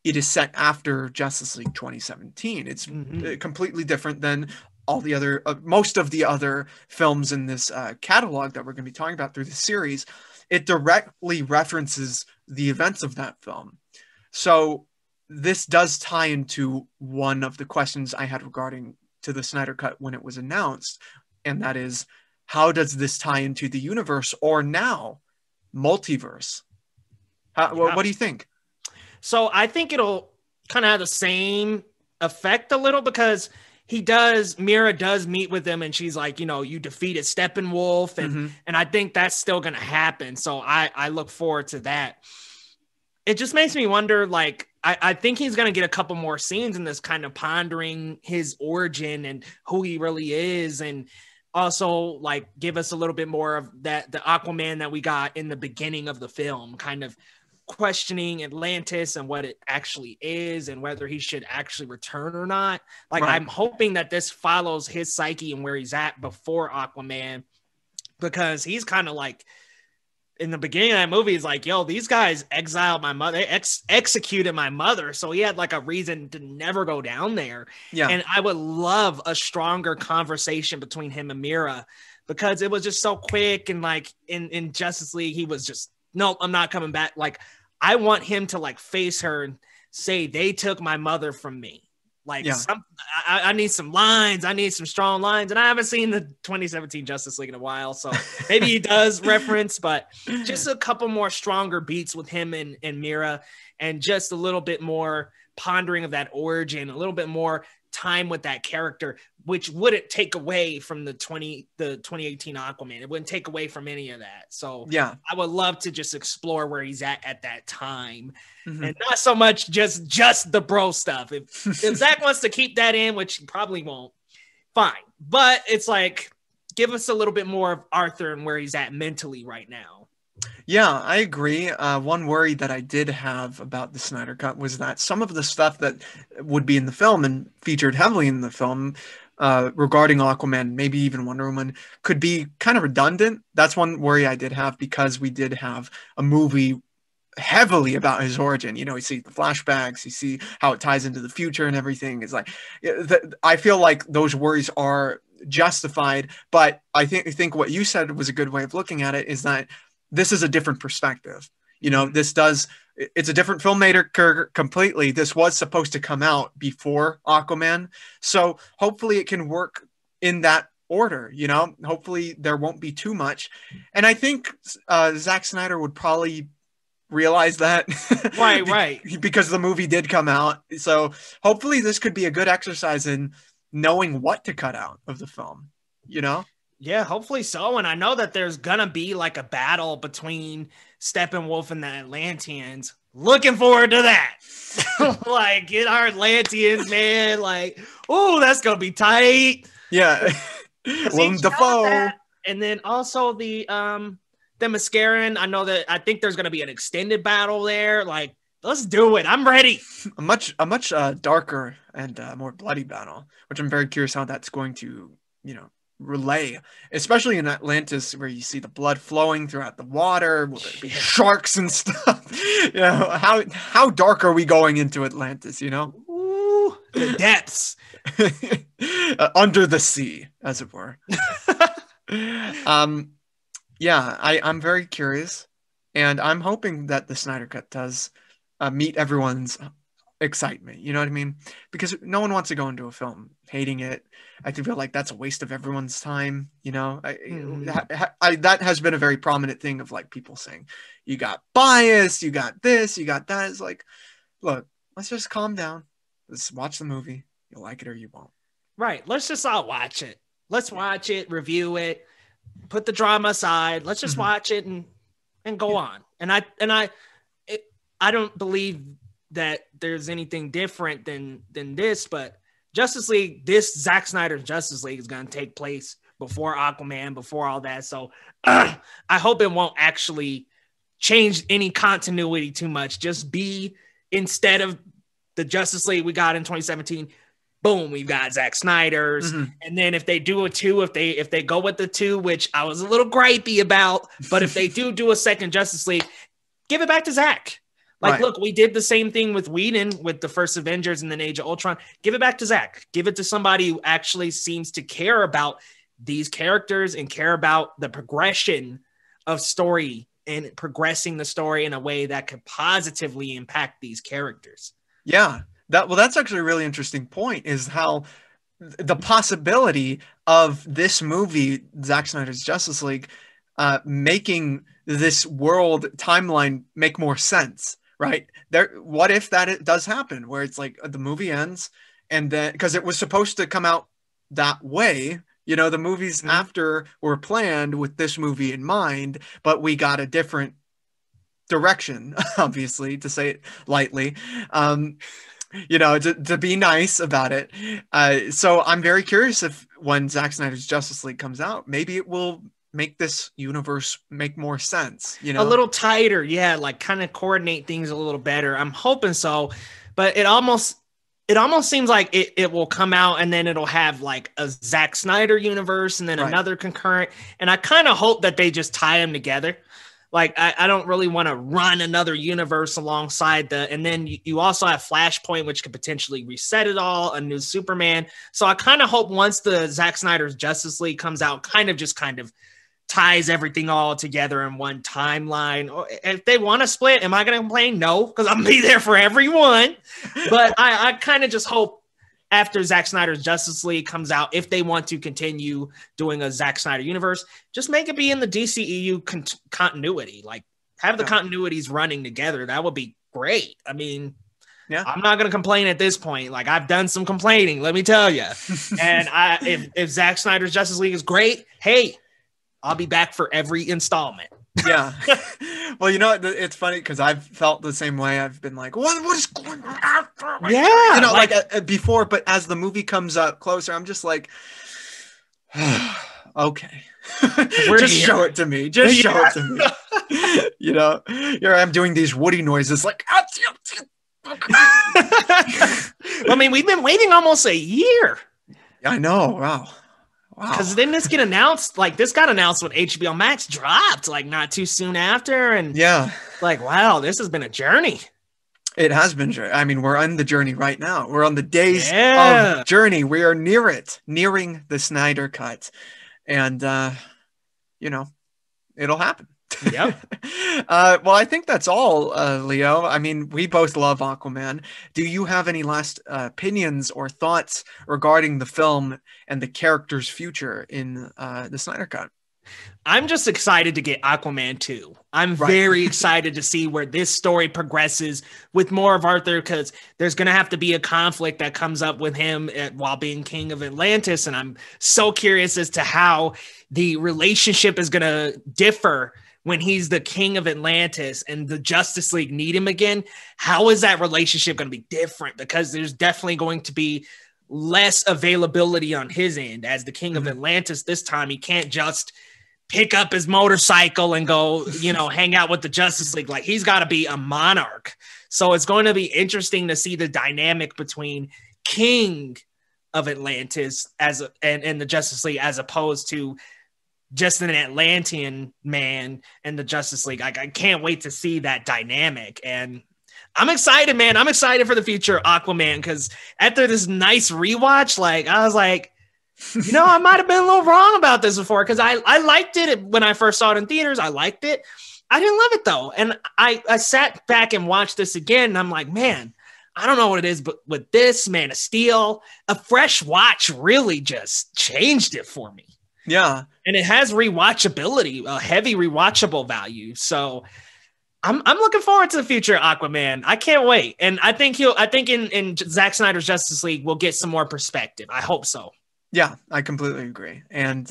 Speaker 1: it is set after Justice League 2017. It's completely different than all the other, most of the other films in this catalog that we're going to be talking about through the series. It directly references the events of that film. So this does tie into one of the questions I had regarding to the Snyder Cut when it was announced, and that is, how does this tie into the universe, or now multiverse? What do you think?
Speaker 2: So I think it'll kind of have the same effect a little, because Mira does meet with him and she's like, you defeated Steppenwolf, and I think that's still going to happen. So I look forward to that. It just makes me wonder, like, I think he's going to get a couple more scenes in this, kind of pondering his origin and who he really is. And also, like, give us a little bit more of that, the Aquaman that we got in the beginning of the film, kind of questioning Atlantis and what it actually is and whether he should actually return or not. Like, right. I'm hoping that this follows his psyche and where he's at before Aquaman, because he's kind of like, in the beginning of that movie, he's like, yo, these guys exiled my mother, executed my mother. So he had like a reason to never go down there. Yeah. And I would love a stronger conversation between him and Mira, because it was just so quick. And like in Justice League, he was just, nope, I'm not coming back. Like, I want him to like face her and say, they took my mother from me. Like, yeah. I need some lines. I need some strong lines. And I haven't seen the 2017 Justice League in a while, so maybe he does reference, but just a couple more stronger beats with him and Mira, and just a little bit more pondering of that origin, a little bit more time with that character, which wouldn't take away from the 2018 Aquaman. It wouldn't take away from any of that. So yeah, I would love to just explore where he's at that time. And not so much just the bro stuff. If Zach wants to keep that in, which he probably won't, fine. But it's like, give us a little bit more of Arthur and where he's at mentally right now.
Speaker 1: Yeah, I agree. One worry that I did have about the Snyder Cut was that some of the stuff that would be in the film and featured heavily in the film regarding Aquaman, maybe even Wonder Woman, could be kind of redundant. That's one worry I did have, because we did have a movie heavily about his origin. You see the flashbacks, you see how it ties into the future and everything. It's like, I feel like those worries are justified, but I think what you said was a good way of looking at it, is that this is a different perspective. It's a different filmmaker completely. This was supposed to come out before Aquaman. So hopefully it can work in that order, hopefully there won't be too much. And I think Zack Snyder would probably realize that. Right. Because the movie did come out. So hopefully this could be a good exercise in knowing what to cut out of the film,
Speaker 2: Yeah, hopefully so. And I know that there's gonna be like a battle between Steppenwolf and the Atlanteans. Looking forward to that. Like, get our Atlanteans, man. Like, oh, that's gonna be tight.
Speaker 1: Yeah. Willem Dafoe.
Speaker 2: And then also the Mascaran. I think there's gonna be an extended battle there. Like, let's do it. I'm ready.
Speaker 1: A much darker and more bloody battle, which I'm very curious how that's going to, relay, especially in Atlantis, where you see the blood flowing throughout the water, will there be sharks and stuff? How dark are we going into Atlantis?
Speaker 2: Ooh, the depths.
Speaker 1: Under the sea, as it were. Yeah, I'm very curious, and I'm hoping that the Snyder Cut does meet everyone's excitement. You know what I mean? Because no one wants to go into a film hating it. I feel like that's a waste of everyone's time. That has been a very prominent thing of like people saying, you got bias, you got this, you got that. It's like, look, let's just calm down. Let's watch the movie. You'll like it or you won't.
Speaker 2: Right. Let's just all watch it. Let's watch it, review it, put the drama aside. Let's just watch it and go on. And I don't believe that there's anything different than this, but Justice League, this Zack Snyder's Justice League is going to take place before Aquaman, before all that. So I hope it won't actually change any continuity too much. Just be, instead of the Justice League we got in 2017, boom, we've got Zack Snyder's. And then if they do a 2, if they go with the 2, which I was a little gripey about, but if they do a second Justice League, give it back to Zack. Like, look, we did the same thing with Whedon with the first Avengers and then Age of Ultron. Give it back to Zack. Give it to somebody who actually seems to care about these characters and care about the progression of story and progressing the story in a way that could positively impact these characters.
Speaker 1: Yeah, that's actually a really interesting point, is how the possibility of this movie, Zack Snyder's Justice League, making this world timeline make more sense. Right there. What if that does happen, where it's like the movie ends and then, because it was supposed to come out that way, you know, the movies after were planned with this movie in mind, but we got a different direction, obviously, to say it lightly, you know, to be nice about it. So I'm very curious if when Zack Snyder's Justice League comes out, maybe it will make this universe make more sense, you know,
Speaker 2: a little tighter. Yeah. Like kind of coordinate things a little better. I'm hoping so, but it almost seems like it will come out and then it'll have like a Zack Snyder universe and then another concurrent. And I kind of hope that they just tie them together. Like, I don't really want to run another universe alongside and then you also have Flashpoint, which could potentially reset it all, a new Superman. So I kind of hope once the Zack Snyder's Justice League comes out, kind of ties everything all together in one timeline. Or if they want to split, am I going to complain? No, because I'm going to be there for everyone. But I kind of just hope after Zack Snyder's Justice League comes out, if they want to continue doing a Zack Snyder universe, just make it be in the DCEU continuity. Like, have the continuities running together. That would be great. I mean, I'm not going to complain at this point. Like, I've done some complaining, let me tell you. And if Zack Snyder's Justice League is great, hey, I'll be back for every installment.
Speaker 1: Yeah. Well, you know, it's funny because I've felt the same way. I've been like, what is going on?
Speaker 2: Yeah.
Speaker 1: You know, like before, but as the movie comes up closer, I'm just like, okay. Just show it to me. Just show it to me. You know, here I am doing these Woody noises like,
Speaker 2: I mean, we've been waiting almost a year.
Speaker 1: I know. Wow.
Speaker 2: Because didn't this get announced? Like, this got announced when HBO Max dropped, like, not too soon after. And like, wow, this has been a journey.
Speaker 1: It has been. I mean, we're on the journey right now. We're on the days of journey. We are nearing the Snyder Cut. And, you know, it'll happen.
Speaker 2: Yep.
Speaker 1: Well, I think that's all, Leo. I mean, we both love Aquaman. Do you have any last opinions or thoughts regarding the film and the character's future in the Snyder Cut?
Speaker 2: I'm just excited to get Aquaman 2. I'm very excited to see where this story progresses with more of Arthur, because there's going to have to be a conflict that comes up with him while being king of Atlantis. And I'm so curious as to how the relationship is going to differ when he's the king of Atlantis and the Justice League need him again. How is that relationship going to be different? Because there's definitely going to be less availability on his end as the king of Atlantis. This time he can't just pick up his motorcycle and go, you know, hang out with the Justice League. Like, he's got to be a monarch. So it's going to be interesting to see the dynamic between king of Atlantis and the Justice League, as opposed to just an Atlantean man and the Justice League. I can't wait to see that dynamic. And I'm excited, man. I'm excited for the future of Aquaman, because after this nice rewatch, like, I was like, you know, I might have been a little wrong about this before, because I liked it when I first saw it in theaters. I liked it. I didn't love it, though. And I sat back and watched this again, and I'm like, man, I don't know what it is, but with this, Man of Steel, a fresh watch really just changed it for me.
Speaker 1: Yeah.
Speaker 2: And it has rewatchability, a heavy rewatchable value. So I'm looking forward to the future of Aquaman. I can't wait. And I think in Zack Snyder's Justice League, we'll get some more perspective. I hope so.
Speaker 1: Yeah, I completely agree. And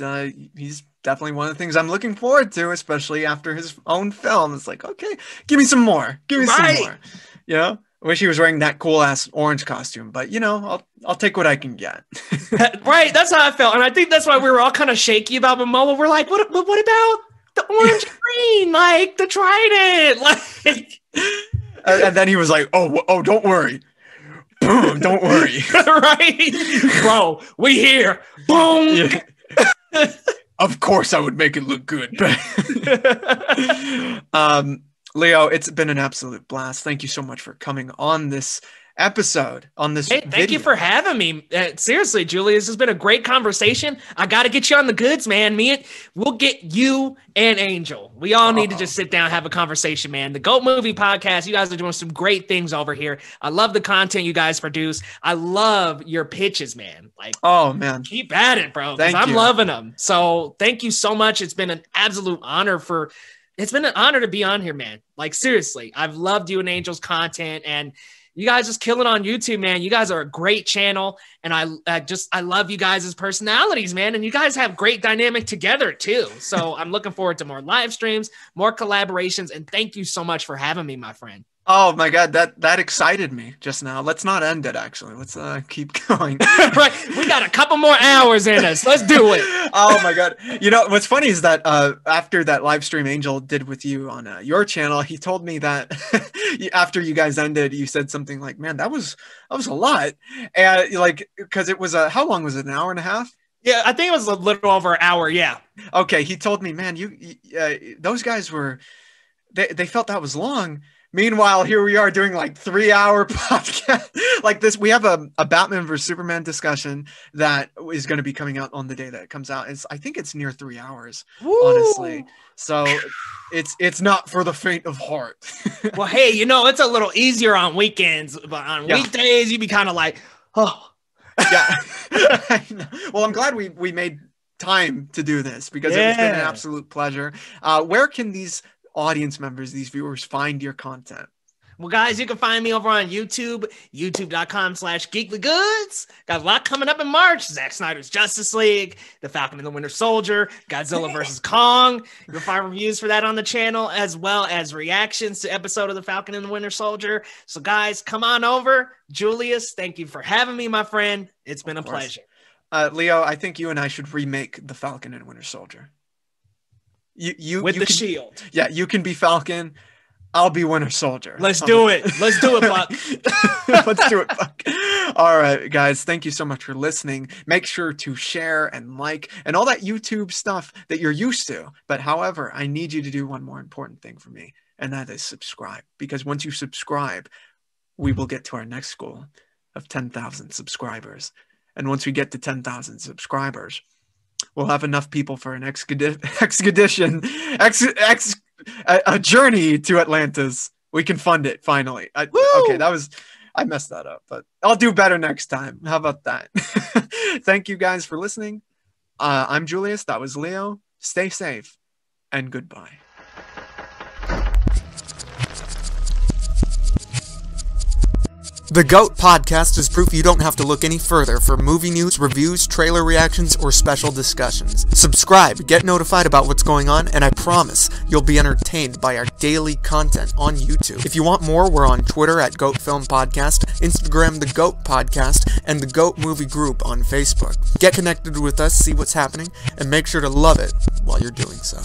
Speaker 1: he's definitely one of the things I'm looking forward to, especially after his own film. It's like, okay, give me some more. Give me some more. You know? wish he was wearing that cool ass orange costume, but you know, I'll take what I can get.
Speaker 2: Right, that's how I felt, and I think that's why we were all kind of shaky about Momoa. We're like, what about the orange and green, like the trident, like.
Speaker 1: And then he was like, "Oh, don't worry, boom, don't worry."
Speaker 2: Right, bro, we here, boom.
Speaker 1: Yeah. Of course, I would make it look good. Leo, it's been an absolute blast. Thank you so much for coming on this episode, on this
Speaker 2: Hey, thank
Speaker 1: video.
Speaker 2: you for having me. Seriously, Julius, this has been a great conversation. I got to get you on the goods, man. We'll get you and Angel. We all need to just sit down and have a conversation, man. The GOAT Movie Podcast, you guys are doing some great things over here. I love the content you guys produce. I love your pitches, man. Like,
Speaker 1: oh, man.
Speaker 2: Keep at it, bro.
Speaker 1: Thank
Speaker 2: I'm
Speaker 1: you.
Speaker 2: loving them. So thank you so much. It's been an absolute honor to be on here, man. Like, seriously, I've loved you and Angel's content, and you guys just kill it on YouTube, man. You guys are a great channel, and I love you guys as personalities, man. And you guys have great dynamic together too. So I'm looking forward to more live streams, more collaborations, and thank you so much for having me, my friend.
Speaker 1: Oh my God, that excited me just now. Let's not end it, actually. Let's keep going.
Speaker 2: Right, we got a couple more hours in us. Let's do it.
Speaker 1: Oh my God. You know, what's funny is that after that live stream Angel did with you on your channel, he told me that after you guys ended, you said something like, "Man, that was a lot." And like, because it was how long was it? An hour and a half?
Speaker 2: Yeah, I think it was a little over an hour. Yeah.
Speaker 1: Okay. He told me, "Man, those guys they felt that was long." Meanwhile, here we are doing like 3-hour podcast like this. We have a Batman vs Superman discussion that is going to be coming out on the day that it comes out. I think it's near 3 hours, honestly. So it's not for the faint of heart.
Speaker 2: Well, hey, you know, it's a little easier on weekends, but on weekdays, you'd be kind of like, oh.
Speaker 1: Yeah. Well, I'm glad we made time to do this because it's been an absolute pleasure. Where can these audience members, these viewers, find your content?
Speaker 2: Well, guys, you can find me over on YouTube, youtube.com/Geekly Goods. Got a lot coming up in March. Zack Snyder's Justice League, The Falcon and the Winter Soldier, Godzilla vs. Kong. You'll find reviews for that on the channel, as well as reactions to episode of The Falcon and the Winter Soldier. So, guys, come on over. Julius, thank you for having me, my friend. It's been a pleasure.
Speaker 1: Leo, I think you and I should remake The Falcon and Winter Soldier. You can,
Speaker 2: shield.
Speaker 1: Yeah, you can be Falcon. I'll be Winter Soldier.
Speaker 2: Let's do it. Let's do it, Buck.
Speaker 1: Let's do it, Buck. All right, guys. Thank you so much for listening. Make sure to share and like and all that YouTube stuff that you're used to. But however, I need you to do one more important thing for me, and that is subscribe. Because once you subscribe, we will get to our next goal of 10,000 subscribers. And once we get to 10,000 subscribers, we'll have enough people for an a journey to Atlantis. We can fund it finally. Okay, I messed that up, but I'll do better next time. How about that? Thank you guys for listening. I'm Julius. That was Leo. Stay safe and goodbye. The GOAT Podcast is proof you don't have to look any further for movie news, reviews, trailer reactions, or special discussions. Subscribe, get notified about what's going on, and I promise you'll be entertained by our daily content on YouTube. If you want more, we're on Twitter at GOAT Film Podcast, Instagram The GOAT Podcast, and the GOAT Movie Group on Facebook. Get connected with us, see what's happening, and make sure to love it while you're doing so.